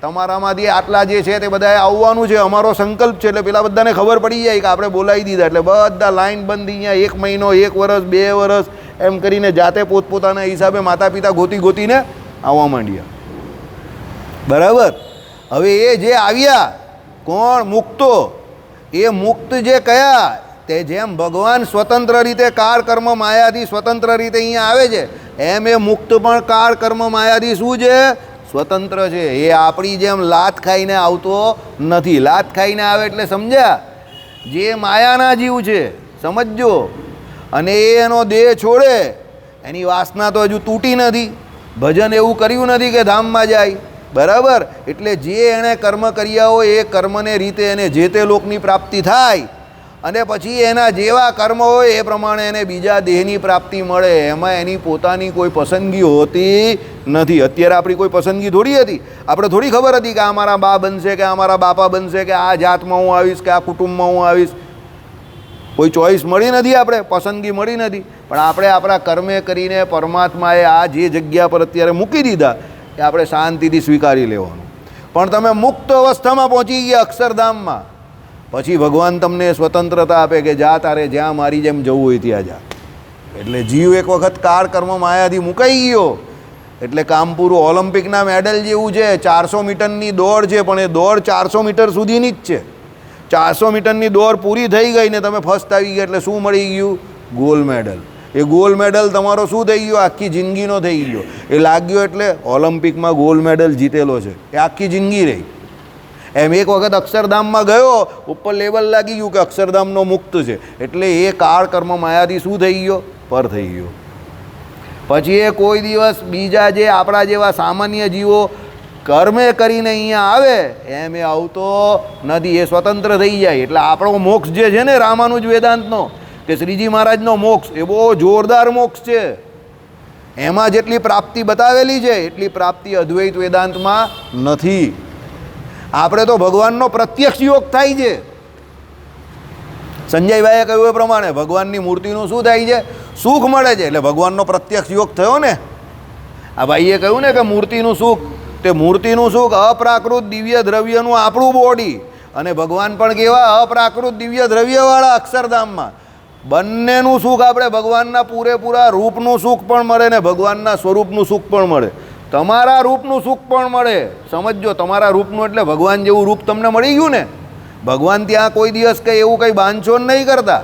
Speaker 1: તમારામાંથી આટલા જે છે તે બધાએ આવવાનું છે, અમારો સંકલ્પ છે. એટલે પેલા બધાને ખબર પડી જાય કે આપણે બોલાવી દીધા. એટલે બધા લાઈન બંધ અહીંયા 1 મહિનો, 1 વર્ષ, 2 વર્ષ એમ કરીને જાતે પોતપોતાના હિસાબે માતા પિતા ગોતીને આવવા માંડ્યા. બરાબર. હવે એ જે આવ્યા કોણ? મુક્તો. એ મુક્ત જે કયા? તે જેમ ભગવાન સ્વતંત્ર રીતે કાર કર્મ માયાથી સ્વતંત્ર રીતે અહીંયા આવે છે, એમ એ મુક્ત પણ કાર કર્મ માયાથી શું છે? સ્વતંત્ર છે. એ આપણી જેમ લાત ખાઈને આવતો નથી. લાત ખાઈને આવે એટલે સમજ્યા? જે માયાના જીવ છે, સમજજો. અને એ એનો દેહ છોડે, એની વાસના તો હજુ તૂટી નથી, ભજન એવું કર્યું નથી કે ધામમાં જાય. બરાબર. એટલે જે એણે કર્મ કર્યા હોય એ કર્મને રીતે એને જે તે લોકની પ્રાપ્તિ થાય, અને પછી એના જેવા કર્મ હોય એ પ્રમાણે એને બીજા દેહની પ્રાપ્તિ મળે. એમાં એની પોતાની કોઈ પસંદગી હોતી નથી. અત્યારે આપણી કોઈ પસંદગી થોડી હતી? આપણે થોડી ખબર હતી કે આ મારા બા બનશે, કે આ મારા બાપા બનશે, કે આ જાતમાં હું આવીશ, કે આ કુટુંબમાં હું આવીશ. કોઈ ચોઈસ મળી નથી, આપણે પસંદગી મળી નથી. પણ આપણે આપણા કર્મે કરીને પરમાત્માએ આ જે જગ્યા પર અત્યારે મૂકી દીધા, એ આપણે શાંતિથી સ્વીકારી લેવાનું. પણ તમે મુક્ત અવસ્થામાં પહોંચી ગયા અક્ષરધામમાં, પછી ભગવાન તમને સ્વતંત્રતા આપે કે જા તારે જ્યાં મારી જેમ જવું હોય ત્યાં જા. એટલે જીવ એક વખત કાળ કર્મ માયાથી મુકાઈ ગયો એટલે કામ પૂરું. ઓલિમ્પિકના મેડલ જેવું છે, 400 મીટરની દોડ છે, પણ એ દોડ 400 મીટર સુધીની જ છે. 400 મીટરની દોડ પૂરી થઈ ગઈ ને તમે ફર્સ્ટ આવી ગયા એટલે શું મળી ગયું? Gold medal. એ ગોલ્ડ મેડલ તમારો શું થઈ ગયો? આખી જિંદગીનો થઈ ગયો. એ લાગ્યો એટલે ઓલિમ્પિકમાં ગોલ્ડ મેડલ જીતેલો છે, એ આખી જિંદગી રહી. એમ એક વખત અક્ષરધામમાં ગયો, ઉપર લેવલ લાગી ગયું કે અક્ષરધામનો મુક્ત છે, એટલે એ કાળ કર્મ માયાથી શું થઈ ગયો? પર થઈ ગયો. પછી એ કોઈ દિવસ બીજા જે આપણા જેવા સામાન્ય જીવો કર્મે કરીને અહીંયા આવે એમ એ આવતો નથી, એ સ્વતંત્ર થઈ જાય. એટલે આપણો મોક્ષ જે છે ને રામાનુજ વેદાંતનો કે શ્રીજી મહારાજનો મોક્ષ, એ બહુ જોરદાર મોક્ષ છે. એમાં જેટલી પ્રાપ્તિ બતાવેલી છે એટલી પ્રાપ્તિ અદ્વૈત વેદાંતમાં નથી. આપણે તો ભગવાનનો પ્રત્યક્ષ યોગ થાય છે. સંજયભાઈએ કહ્યું એ પ્રમાણે ભગવાનની મૂર્તિનું શું થાય છે? સુખ મળે છે. એટલે ભગવાનનો પ્રત્યક્ષ યોગ થયો ને. આ ભાઈએ કહ્યું ને કે મૂર્તિનું સુખ, તે મૂર્તિનું સુખ અપ્રાકૃત દિવ્ય દ્રવ્યનું આપણું બોડી, અને ભગવાન પણ કેવા અપ્રાકૃત દિવ્ય દ્રવ્યવાળા અક્ષરધામમાં. બંનેનું સુખ આપણે ભગવાનના પૂરેપૂરા રૂપનું સુખ પણ મળે ને ભગવાનના સ્વરૂપનું સુખ પણ મળે. તમારા રૂપનું સુખ પણ મળે. સમજો, તમારા રૂપનું એટલે ભગવાન જેવું રૂપ તમને મળી ગયું ને. ભગવાન ત્યાં કોઈ દિવસ કંઈ એવું કંઈ બાંધછોડ નહીં કરતા.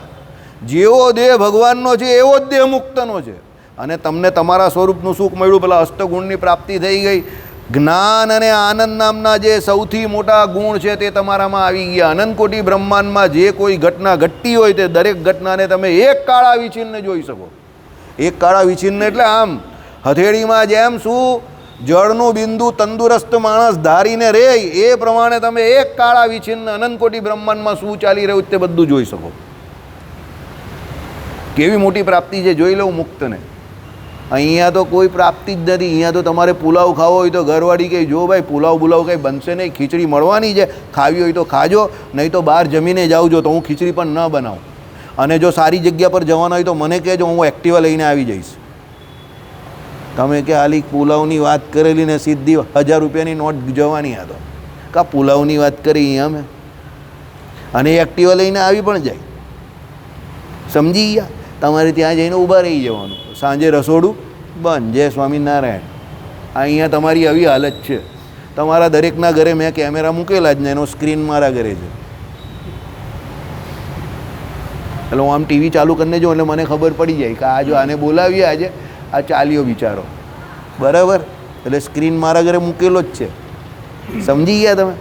Speaker 1: જેવો દેહ ભગવાનનો છે એવો જ દેહ મુક્તનો છે. અને તમને તમારા સ્વરૂપનું સુખ મળ્યું, પેલા અષ્ટગુણની પ્રાપ્તિ થઈ ગઈ. જ્ઞાન અને આનંદ નામના જે સૌથી મોટા ગુણ છે તે તમારામાં આવી ગયા. અનંતકોટી બ્રહ્માંડમાં જે કોઈ ઘટના ઘટતી હોય તે દરેક ઘટનાને તમે એક કાળા વિચિન્ન જોઈ શકો. એક કાળા વિચિન્ન એટલે આમ હથેળીમાં જેમ શું જળનું બિંદુ તંદુરસ્ત માણસ ધારીને રહે એ પ્રમાણે તમે એક કાળા વિચિન્ન અનંતકોટી બ્રહ્માંડમાં શું ચાલી રહ્યું તે બધું જોઈ શકો. કેવી મોટી પ્રાપ્તિ છે, જોઈ લઉં મુક્તને. અહીંયા તો કોઈ પ્રાપ્તિ જ નથી. અહીંયા તો તમારે પુલાવ ખાવો હોય તો ઘરવાળી કહે જો ભાઈ પુલાવ કંઈ બનશે નહીં, ખીચડી મળવાની છે, ખાવી હોય તો ખાજો, નહીં તો બહાર જમીને જાઓ જો, તો હું ખીચડી પણ ન બનાવું. અને જો સારી જગ્યા પર જવાના હોય તો મને કહેજો, હું એક્ટિવા લઈને આવી જઈશ. તમે કે હાલી પુલાવની વાત કરેલી ને સીધી 1000 રૂપિયાની નોટ જવાની આ તો કા પુલાવની વાત કરી અહીંયા અમે, અને એક્ટિવા લઈને આવી પણ જાય. સમજી ગયા? તમારે ત્યાં જઈને ઊભા રહી જવાનું. સાંજે રસોડું બંધ, જય સ્વામિનારાયણ. અહીંયા તમારી આવી હાલત છે. તમારા દરેકના ઘરે મેં કેમેરા મૂકેલા જ ને એનો સ્ક્રીન મારા ઘરે છે. એટલે હું આમ ટીવી ચાલુ કરીને જોઉં એટલે મને ખબર પડી જાય કે આ જો આને બોલાવીએ આજે આ ચાલ્યો બિચારો, બરાબર. એટલે સ્ક્રીન મારા ઘરે મૂકેલો જ છે. સમજી ગયા તમે?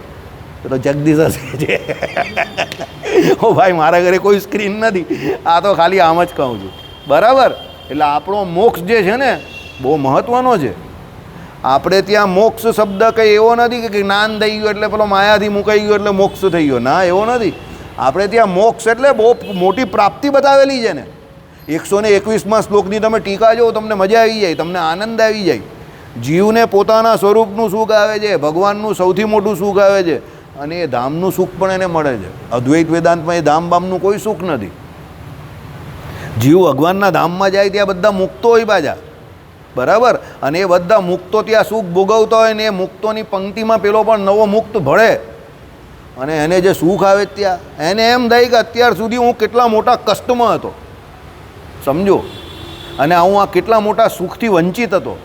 Speaker 1: તો જગદીશ હશે છે. ઓ ભાઈ, મારા ઘરે કોઈ સ્ક્રીન નથી, આ તો ખાલી આમ જ કહું છું, બરાબર. એટલે આપણો મોક્ષ જે છે ને બહુ મહત્ત્વનો છે. આપણે ત્યાં મોક્ષ શબ્દ કંઈ એવો નથી કે જ્ઞાન થઈ ગયું એટલે પેલો માયાથી મુકાઈ ગયો એટલે મોક્ષ થઈ ગયો. ના, એવો નથી. આપણે ત્યાં મોક્ષ એટલે બહુ મોટી પ્રાપ્તિ બતાવેલી છે ને. 121માં શ્લોકની તમે ટીકા જો, તમને મજા આવી જાય, તમને આનંદ આવી જાય. જીવને પોતાના સ્વરૂપનું સુખ આવે છે, ભગવાનનું સૌથી મોટું સુખ આવે છે, અને એ ધામનું સુખ પણ એને મળે છે. અદ્વૈત વેદાંતમાં એ ધામ બામનું કોઈ સુખ નથી. જીવ ભગવાનના ધામમાં જાય ત્યાં બધા મુક્તો હોય પાછા, બરાબર. અને એ બધા મુક્તો ત્યાં સુખ ભોગવતા હોય ને એ મુક્તોની પંક્તિમાં પેલો પણ નવો મુક્ત ભળે, અને એને જે સુખ આવે ત્યાં એને એમ થાય કે અત્યાર સુધી હું કેટલા મોટા કષ્ટમાં હતો, સમજો, અને હું આ કેટલા મોટા સુખથી વંચિત હતો.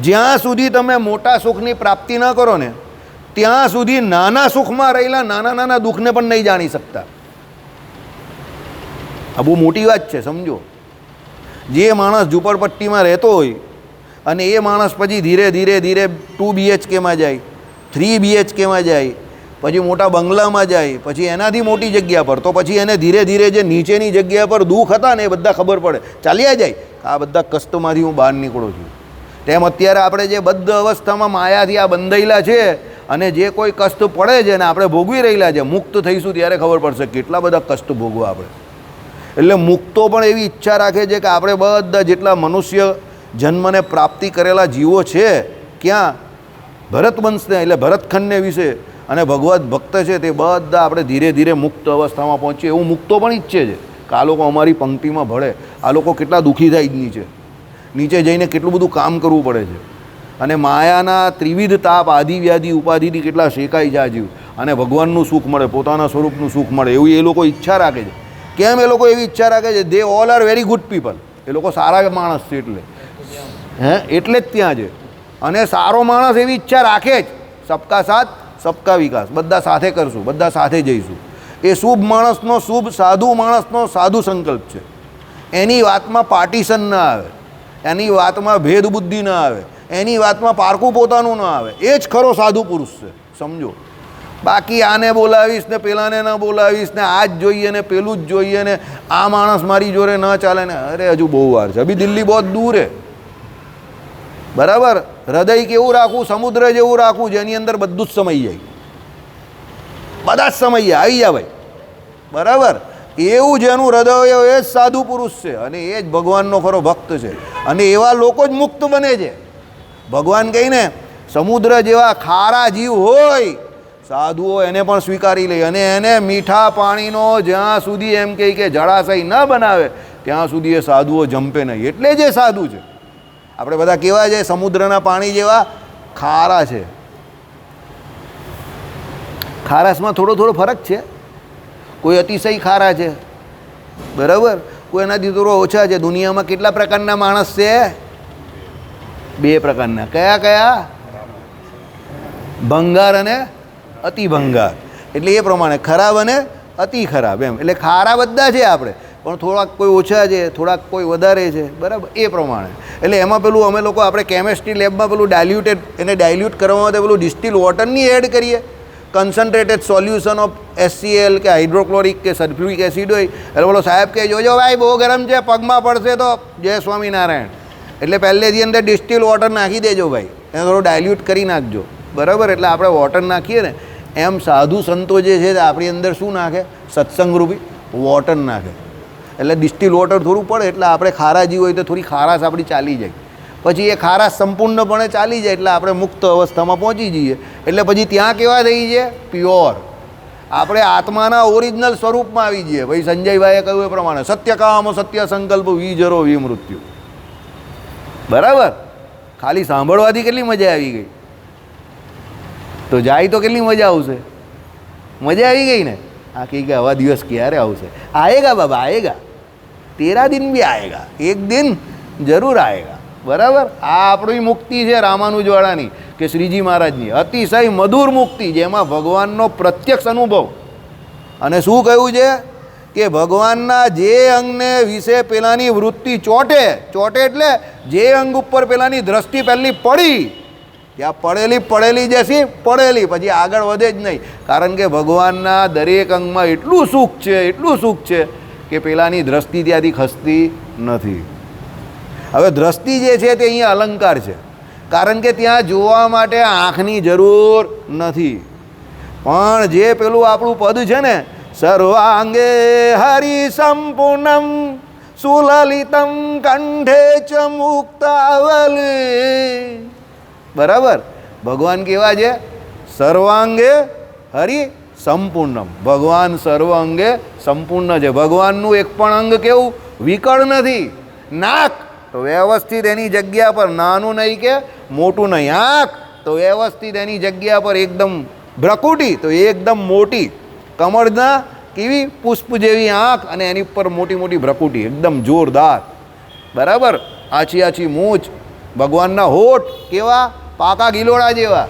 Speaker 1: જ્યાં સુધી તમે મોટા સુખની પ્રાપ્તિ ન કરો ને ત્યાં સુધી નાના સુખમાં રહેલા નાના નાના દુઃખને પણ નહીં જાણી શકતા. આ બહુ મોટી વાત છે, સમજો. જે માણસ ઝૂંપડપટ્ટીમાં રહેતો હોય અને એ માણસ પછી ધીરે ધીરે ધીરે 2 BHKમાં જાય, 3 BHKમાં જાય, પછી મોટા બંગલામાં જાય, પછી એનાથી મોટી જગ્યા પર, તો પછી એને ધીરે ધીરે જે નીચેની જગ્યા પર દુઃખ હતા ને એ બધા ખબર પડે, ચાલ્યા જાય આ બધા કષ્ટમાંથી હું બહાર નીકળું છું. તેમ અત્યારે આપણે જે બદ્ધ અવસ્થામાં માયાથી આ બંધાયેલા છે અને જે કોઈ કષ્ટ પડે છે ને આપણે ભોગવી રહેલા છે, મુક્ત થઈશું ત્યારે ખબર પડશે કેટલા બધા કષ્ટ ભોગવા આપણે. એટલે મુક્તો પણ એવી ઈચ્છા રાખે છે કે આપણે બધા જેટલા મનુષ્ય જન્મને પ્રાપ્તિ કરેલા જીવો છે, ક્યાં ભરતવંશને એટલે ભરતખંડને વિશે અને ભગવત ભક્ત છે તે બધા આપણે ધીરે ધીરે મુક્ત અવસ્થામાં પહોંચીએ એવું મુક્તો પણ ઈચ્છે છે કે આ લોકો અમારી પંક્તિમાં ભળે. આ લોકો કેટલા દુઃખી થાય નીચે જઈને કેટલું બધું કામ કરવું પડે છે, અને માયાના ત્રિવિધ તાપ આદિ વ્યાધિ ઉપાધિથી કેટલા શેકાઈ જાય જીવ અને ભગવાનનું સુખ મળે, પોતાના સ્વરૂપનું સુખ મળે એવું એ લોકો ઈચ્છા રાખે છે. કેમ એ લોકો એવી ઈચ્છા રાખે છે? They all are very good people. એ લોકો સારા માણસ છે એટલે જ ત્યાં છે. અને સારો માણસ એવી ઈચ્છા રાખે જ, સબકા સાથ સબકા વિકાસ, બધા સાથે કરશું, બધા સાથે જઈશું. એ શુભ માણસનો, શુભ સાધુ માણસનો સાધુ સંકલ્પ છે. એની વાતમાં પાર્ટીશન ના આવે, એની વાતમાં ભેદ બુદ્ધિ ના આવે, એની વાતમાં પારકું પોતાનું ના આવે. એ જ ખરો સાધુ પુરુષ છે, સમજો. બાકી આને બોલાવીશ ને પેલાને ન બોલાવીશ ને આ જ જોઈએ ને પેલું જ જોઈએ ને આ માણસ મારી જોડે ન ચાલે ને, અરે હજુ બહુ વાર છે. અભી દિલ્હી બહુ દૂર છે. બરાબર? હૃદય કેવું રાખવું? સમુદ્ર જેવું રાખવું જેની અંદર બધું જ સમાઈ જાય, બધા જ સમય આવી જાય ભાઈ. બરાબર? એવું જેનું હૃદય એ જ સાધુ પુરુષ છે અને એ જ ભગવાનનો ખરો ભક્ત છે. અને એવા લોકો જ મુક્ત બને છે. ભગવાન કહીને સમુદ્ર જેવા ખારા જીવ હોય સાધુઓ એને પણ સ્વીકારી લે અને એને મીઠા પાણીનો જ્યાં સુધી એમ કહે કે જળાશય ન બનાવે ત્યાં સુધી એ સાધુઓ જંપે નહીં. એટલે જ એ સાધુ છે. આપણે બધા કેવા છે? સમુદ્રના પાણી જેવા ખારા છે. ખારાશમાં થોડો થોડો ફરક છે. કોઈ અતિશય ખારા છે, બરાબર, કોઈ એનાથી થોડો ઓછા છે. દુનિયામાં કેટલા પ્રકારના માણસ છે? 2 પ્રકારના. કયા કયા? ભંગાર અને અતિ ભંગાર. એટલે એ પ્રમાણે ખરાબ અને અતિ ખરાબ એમ. એટલે ખારા બધા છે આપણે, પણ થોડાક કોઈ ઓછા છે, થોડાક કોઈ વધારે છે, બરાબર, એ પ્રમાણે. એટલે એમાં પેલું અમે લોકો આપણે કેમેસ્ટ્રી લેબમાં પેલું ડાયલ્યુટેડ, એને ડાયલ્યુટ કરવા માટે પેલું ડિસ્ટિલ વોટરની એડ કરીએ. કન્સન્ટ્રેટેડ સોલ્યુશન ઓફ HCl કે હાઇડ્રોક્લોરિક કે સલ્ફ્યુરિક એસિડ હોય એટલે બોલો સાહેબ કે જોજો ભાઈ બહુ ગરમ છે, પગમાં પડશે તો જય સ્વામિનારાયણ. એટલે પહેલેથી અંદર ડિસ્ટિલ વોટર નાખી દેજો ભાઈ, એને થોડું ડાયલ્યુટ કરી નાખજો, બરાબર. એટલે આપણે વોટર નાખીએ ને એમ સાધુ સંતો જે છે આપણી અંદર શું નાખે? સત્સંગરૂપી વોટર નાખે. એટલે ડિસ્ટિલ વોટર થોડું પડે એટલે આપણે ખારા જીવ હોય તો થોડી ખારાશ આપણી ચાલી જાય. પછી એ ખારાશ સંપૂર્ણપણે ચાલી જાય એટલે આપણે મુક્ત અવસ્થામાં પહોંચી જઈએ. એટલે પછી ત્યાં કેવા થઈ છે? પ્યોર. આપણે આત્માના ઓરિજિનલ સ્વરૂપમાં આવી જઈએ. ભાઈ સંજયભાઈએ કહ્યું એ પ્રમાણે સત્યકામ સત્ય સંકલ્પ વિજરો વિમૃત્યુ. બરાબર? ખાલી સાંભળવાથી કેટલી મજા આવી ગઈ, તો જાય તો કેટલી મજા આવશે? મજા આવી ગઈ ને? આ કહે કે આવા દિવસ ક્યારે આવશે? આએગા બાબા, આએગા. 13 दिन भी आएगा, एक दिन જરૂર આएगा. બરાબર? આ આપણી મુક્તિ છે રામાનુજવાળાની કે શ્રીજી મહારાજની અતિશય મધુર મુક્તિ, જેમાં ભગવાનનો પ્રત્યક્ષ અનુભવ. અને શું કહ્યું છે કે ભગવાનના જે અંગને વિશે પેલાની વૃત્તિ ચોટે, ચોટે એટલે જે અંગ ઉપર પેલાની દ્રષ્ટિ પહેલી પડી ત્યાં પડેલી જશી પડેલી, પછી આગળ વધે જ નહીં. કારણ કે ભગવાનના દરેક અંગમાં એટલું સુખ છે, એટલું સુખ છે કે પેલાની દ્રષ્ટિ ત્યાંથી ખસતી નથી. હવે દ્રષ્ટિ જે છે તે અહીંયા અલંકાર છે, કારણ કે ત્યાં જોવા માટે આંખની જરૂર નથી. પણ જે પેલું આપણું પદ છે ને, સર્વાંગે હરિ સંપૂર્ણમ સુલલિતમ કંઠે ચ મુક્તાવલી. બરાબર? ભગવાન કેવા છે? સર્વાંગે હરિ સંપૂર્ણમ. ભગવાન સર્વ અંગે સંપૂર્ણ છે. ભગવાનનું એક પણ અંગ કેવું? વિકળ નથી. નાક તો વ્યવસ્થિત એની જગ્યા પર, નાનું નહીં કે મોટું નહીં. આંખ તો વ્યવસ્થિત એની જગ્યા પર એકદમ, ભ્રકુટી તો એકદમ મોટી, કમળના કેવી પુષ્પ જેવી આંખ અને એની ઉપર મોટી મોટી ભ્રકુટી એકદમ જોરદાર. બરાબર? આછી આછી મૂછ. ભગવાનના હોઠ કેવા? પાકા ગિલોડા જેવા.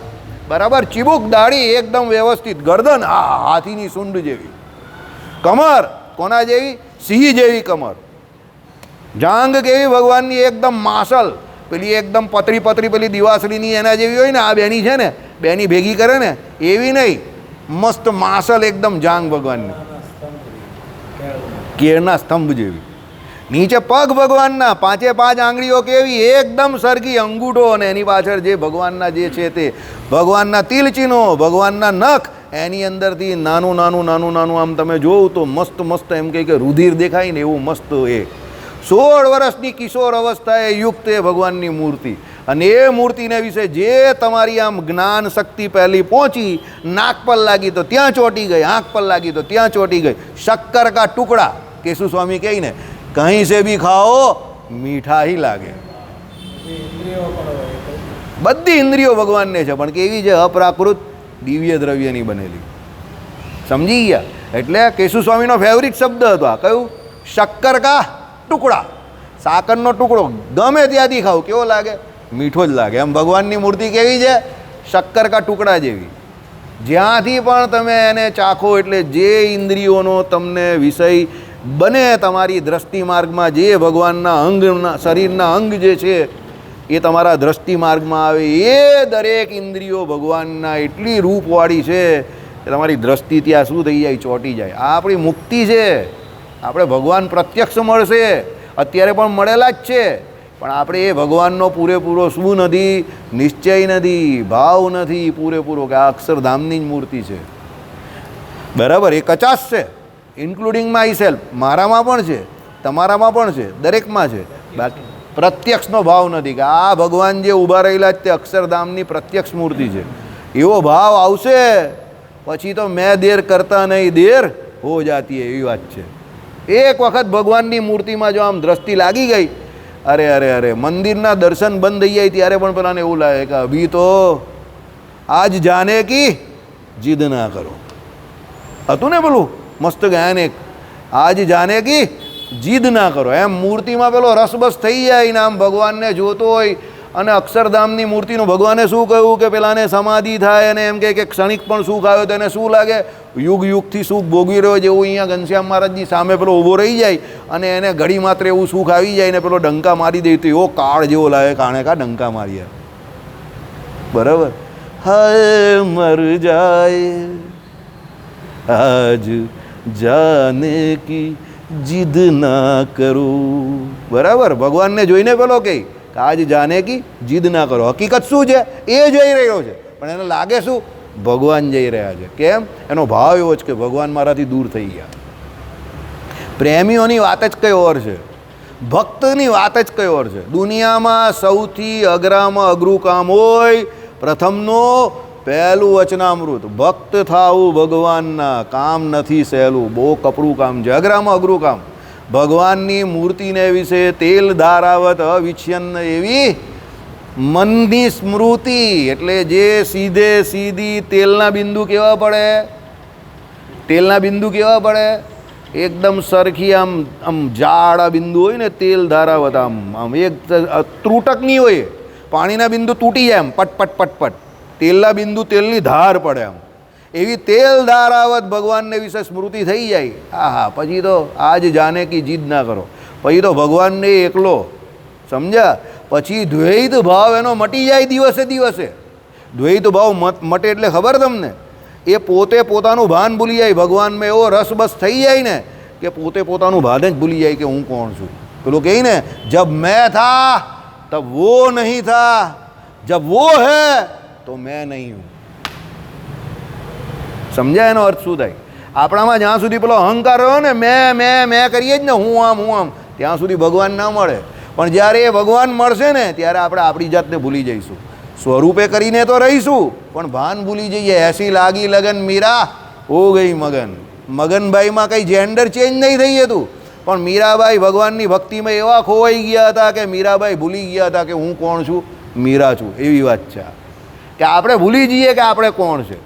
Speaker 1: બરાબર? ચીબુક દાઢી એકદમ વ્યવસ્થિત. ગરદન હાથીની સૂંઢ જેવી. કમર કોના જેવી? સિંહ જેવી કમર. જાંગ કેવી ભગવાનની? એકદમ માસલ, પેલી એકદમ પતરી પતરી પેલી દિવાસળીની એના જેવી હોય ને, આ બેની છે ને, બેની ભેગી કરે ને એવી નહીં, મસ્ત માસલ એકદમ જાંગ ભગવાનની, કેળના સ્તંભ જેવી. નીચે પગ ભગવાનના 5 આંગળીઓ કેવી? એકદમ સરખી. અંગૂઠો અને એની પાછળ જે ભગવાનના જે છે તે ભગવાનના તિલચિહ્નો, ભગવાનના નખ, એની અંદરથી નાનું નાનું નાનું નાનું આમ તમે જોવું તો મસ્ત મસ્ત એમ કહે કે રુધિર દેખાય ને એવું મસ્ત. એ 16 વર્ષની કિશોર અવસ્થાએ યુક્ત એ ભગવાનની મૂર્તિ. અને એ મૂર્તિને વિશે જે તમારી આમ જ્ઞાન શક્તિ પહેલી પહોંચી, નાક પર લાગી તો ત્યાં ચોંટી ગઈ, આંખ પર લાગી તો ત્યાં ચોંટી ગઈ. શક્કર કા ટુકડા કેશુ સ્વામી કહીને, કहीं से भी खाओ मीठा ही लागे. બધી ઇન્દ્રિયો ભગવાનને છે, પણ કેવી છે? અપ્રાકૃત દિવ્ય દ્રવ્યની બનેલી. સમજી ગયા? એટલે કેશુ સ્વામીનો ફેવરિટ શબ્દ હતો આ. કયું? શક્કર કા ટુકડા. સાકરનો ટુકડો ગમે ત્યાંથી ખાવ કેવો લાગે? મીઠો જ લાગે. એમ ભગવાનની મૂર્તિ કેવી છે? શક્કર કા ટુકડા જેવી. જ્યાંથી પણ તમે એને ચાખો એટલે જે ઇન્દ્રિયોનો તમને વિષય બને તમારી દ્રષ્ટિ માર્ગમાં, જે ભગવાનના અંગના શરીરના અંગ જે છે એ તમારા દ્રષ્ટિ માર્ગમાં આવે, એ દરેક ઇન્દ્રિયો ભગવાનના એટલી રૂપવાળી છે કે તમારી દ્રષ્ટિ ત્યાં શું થઈ જાય? ચોંટી જાય. આ આપણી મુક્તિ છે. આપણે ભગવાન પ્રત્યક્ષ મળશે, અત્યારે પણ મળેલા જ છે, પણ આપણે એ ભગવાનનો પૂરેપૂરો શું નથી? નિશ્ચય નથી, ભાવ નથી પૂરેપૂરો કે આ અક્ષરધામની જ મૂર્તિ છે. બરાબર? એ 50 છે, ઇન્ક્લુડિંગ માય સેલ્ફ. મારામાં પણ છે, તમારામાં પણ છે, દરેકમાં છે. બાકી પ્રત્યક્ષનો ભાવ નથી કે આ ભગવાન જે ઊભા રહેલા તે અક્ષરધામની પ્રત્યક્ષ મૂર્તિ છે. એવો ભાવ આવશે પછી તો મેં દેર કરતા નહીં, દેર હો જાતી, એવી વાત છે. એક વખત ભગવાનની મૂર્તિમાં જો આમ દ્રષ્ટિ લાગી ગઈ, અરે અરે અરે, મંદિરના દર્શન બંધ થઈ જાય ત્યારે પણ પેલાને એવું લાગે કે અભી તો આજ જાને કી જીદ ના કરો. હતું ને પેલું મસ્ત ગાયન એક, આજ જાને કી જીદ ના કરો. એમ મૂર્તિમાં પેલો રસબસ થઈ જાય ને આમ ભગવાનને જોતો હોય. અને અક્ષરધામની મૂર્તિનું ભગવાને શું કહ્યું કે પેલાને સમાધિ થાય અને એમ કે ક્ષણિક પણ સુખ આવ્યો તો એને શું લાગે? યુગ યુગથી સુખ ભોગવી રહ્યો જેવું અહીંયા ઘનશ્યામ મહારાજની સામે પેલો ઊભો રહી જાય અને એને ઘડી માત્ર એવું સુખ આવી જાય ને પેલો ડંકા મારી દે તો એવો કાળ જેવો લાગે, કાણે કા ડંકા માર્યા. બરાબર? હાય મર જાય આજ જાને કી જીદ ના કરું. બરાબર? ભગવાનને જોઈને પેલો કહે કે આજ જાને કી જીદ ના કરો. હકીકત શું છે? એ જઈ રહ્યો છે, પણ એને લાગે શું? ભગવાન જઈ રહ્યા છે. કેમ? એનો ભાવ એવો છે કે ભગવાન મારાથી દૂર થઈ ગયા. પ્રેમીઓની વાત જ કઈ ઓર છે, ભક્તની વાત જ કઈ ઓર છે. દુનિયામાં સૌથી અઘરામાં અઘરું કામ હોય, પ્રથમનો પહેલું વચનામૃત. ભક્ત થાવું ભગવાનના કામ નથી સહેલું, બહુ કપરું કામ છે, અઘરામાં અઘરું કામ. ભગવાનની મૂર્તિને વિશે તેલ ધારાવત અવિચ્છિન્ન એવી મનની સ્મૃતિ. એટલે જે સીધે સીધી તેલના બિંદુ કેવા પડે? તેલના બિંદુ કેવા પડે? એકદમ સરખી આમ આમ જાડા બિંદુ હોય ને, તેલ ધારાવત આમ આમ એક ત્રુટક નહીં હોય. પાણીના બિંદુ તૂટી જાય આમ પટ પટ પટ પટ. તેલના બિંદુ તેલની ધાર પડે આમ. એવી તેલ ધારાવત ભગવાનને વિશે સ્મૃતિ થઈ જાય. હા, પછી તો આજ જાને કી જીદ ના કરો. પછી તો ભગવાનને એકલો. સમજ્યા? પછી દ્વૈત ભાવ એનો મટી જાય દિવસે દિવસે. દ્વૈત ભાવ મટે એટલે ખબર તમને? એ પોતે પોતાનું ભાન ભૂલી જાય. ભગવાનમાં એવો રસબસ થઈ જાય ને કે પોતે પોતાનું ભાન જ ભૂલી જાય કે હું કોણ છું. પેલું કહે ને, જબ મેં થા તબ વો નહીં થા, જબ વો હૈ તો મેં નહીં હું. સમજાય એનો અર્થ શું થાય? આપણામાં જ્યાં સુધી પેલો અહંકાર રહ્યો ને, મેં કરીએ જ ને, હું આમ, ત્યાં સુધી ભગવાન ના મળે. પણ જ્યારે એ ભગવાન મળશે ને ત્યારે આપણે આપણી જાતને ભૂલી જઈશું. સ્વરૂપે કરીને તો રહીશું પણ ભાન ભૂલી જઈએ. એસી લાગી લગન મીરા હો ગઈ મગન. મગનભાઈમાં કંઈ જેન્ડર ચેન્જ નહીં થઈ હતું, પણ મીરાબાઈ ભગવાનની ભક્તિમાં એવા ખોવાઈ ગયા હતા કે મીરાબાઈ ભૂલી ગયા હતા કે હું કોણ છું, મીરા છું. એવી વાત છે કે આપણે ભૂલી જઈએ કે આપણે કોણ છે.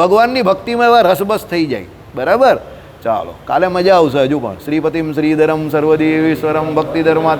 Speaker 1: ભગવાનની ભક્તિમાં એવા રસબસ થઈ જાય. બરાબર? ચાલો, કાલે મજા આવશે હજુ પણ. શ્રીપતિમ શ્રીધરમ સર્વદેવેશ્વરમ ભક્તિધર્માત્મા